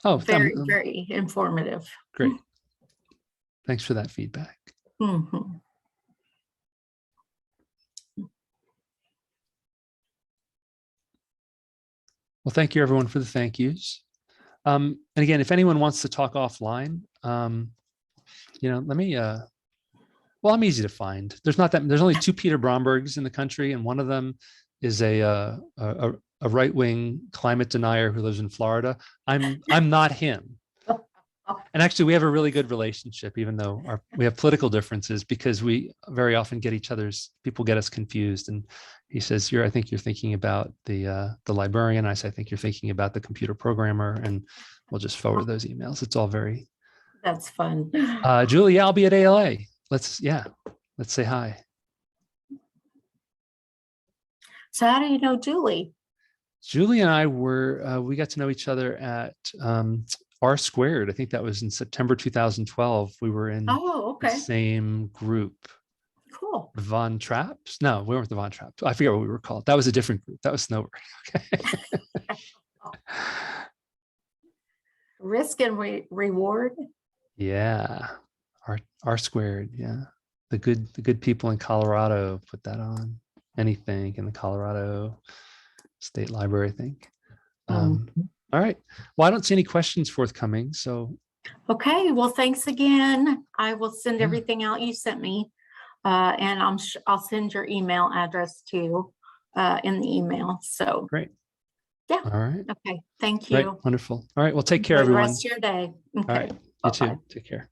Oh, very, very informative. Great. Thanks for that feedback. Mm-hmm. Well, thank you, everyone, for the thank yous. And again, if anyone wants to talk offline, let me. Well, I'm easy to find. There's only 2 Peter Brombergs in the country, and one of them is a right-wing climate denier who lives in Florida. I'm not him. And actually, we have a really good relationship, even though we have political differences, because we very often people get us confused. And he says, I think you're thinking about the librarian. I say, I think you're thinking about the computer programmer, and we'll just forward those emails. It's all very. That's fun. Julie, I'll be at ALA. Let's say hi. So how do you know Julie? Julie and I we got to know each other at R Squared. I think that was in September 2012. We were in the same group. Cool. Von Traps? No, we weren't the Von Traps. I forget what we were called. That was a different group. That was Snowbird. Okay. Risk and reward. Yeah. R Squared. Yeah. The good people in Colorado put that on. Anything in the Colorado State Library, I think. All right. Well, I don't see any questions forthcoming. So. Okay. Well, thanks again. I will send everything out you sent me. And I'll send your email address too in the email. So great. Yeah. All right. Okay. Thank you. Right. Wonderful. All right. Well, take care, everyone. The rest of your day. Okay. All right. You too. Take care.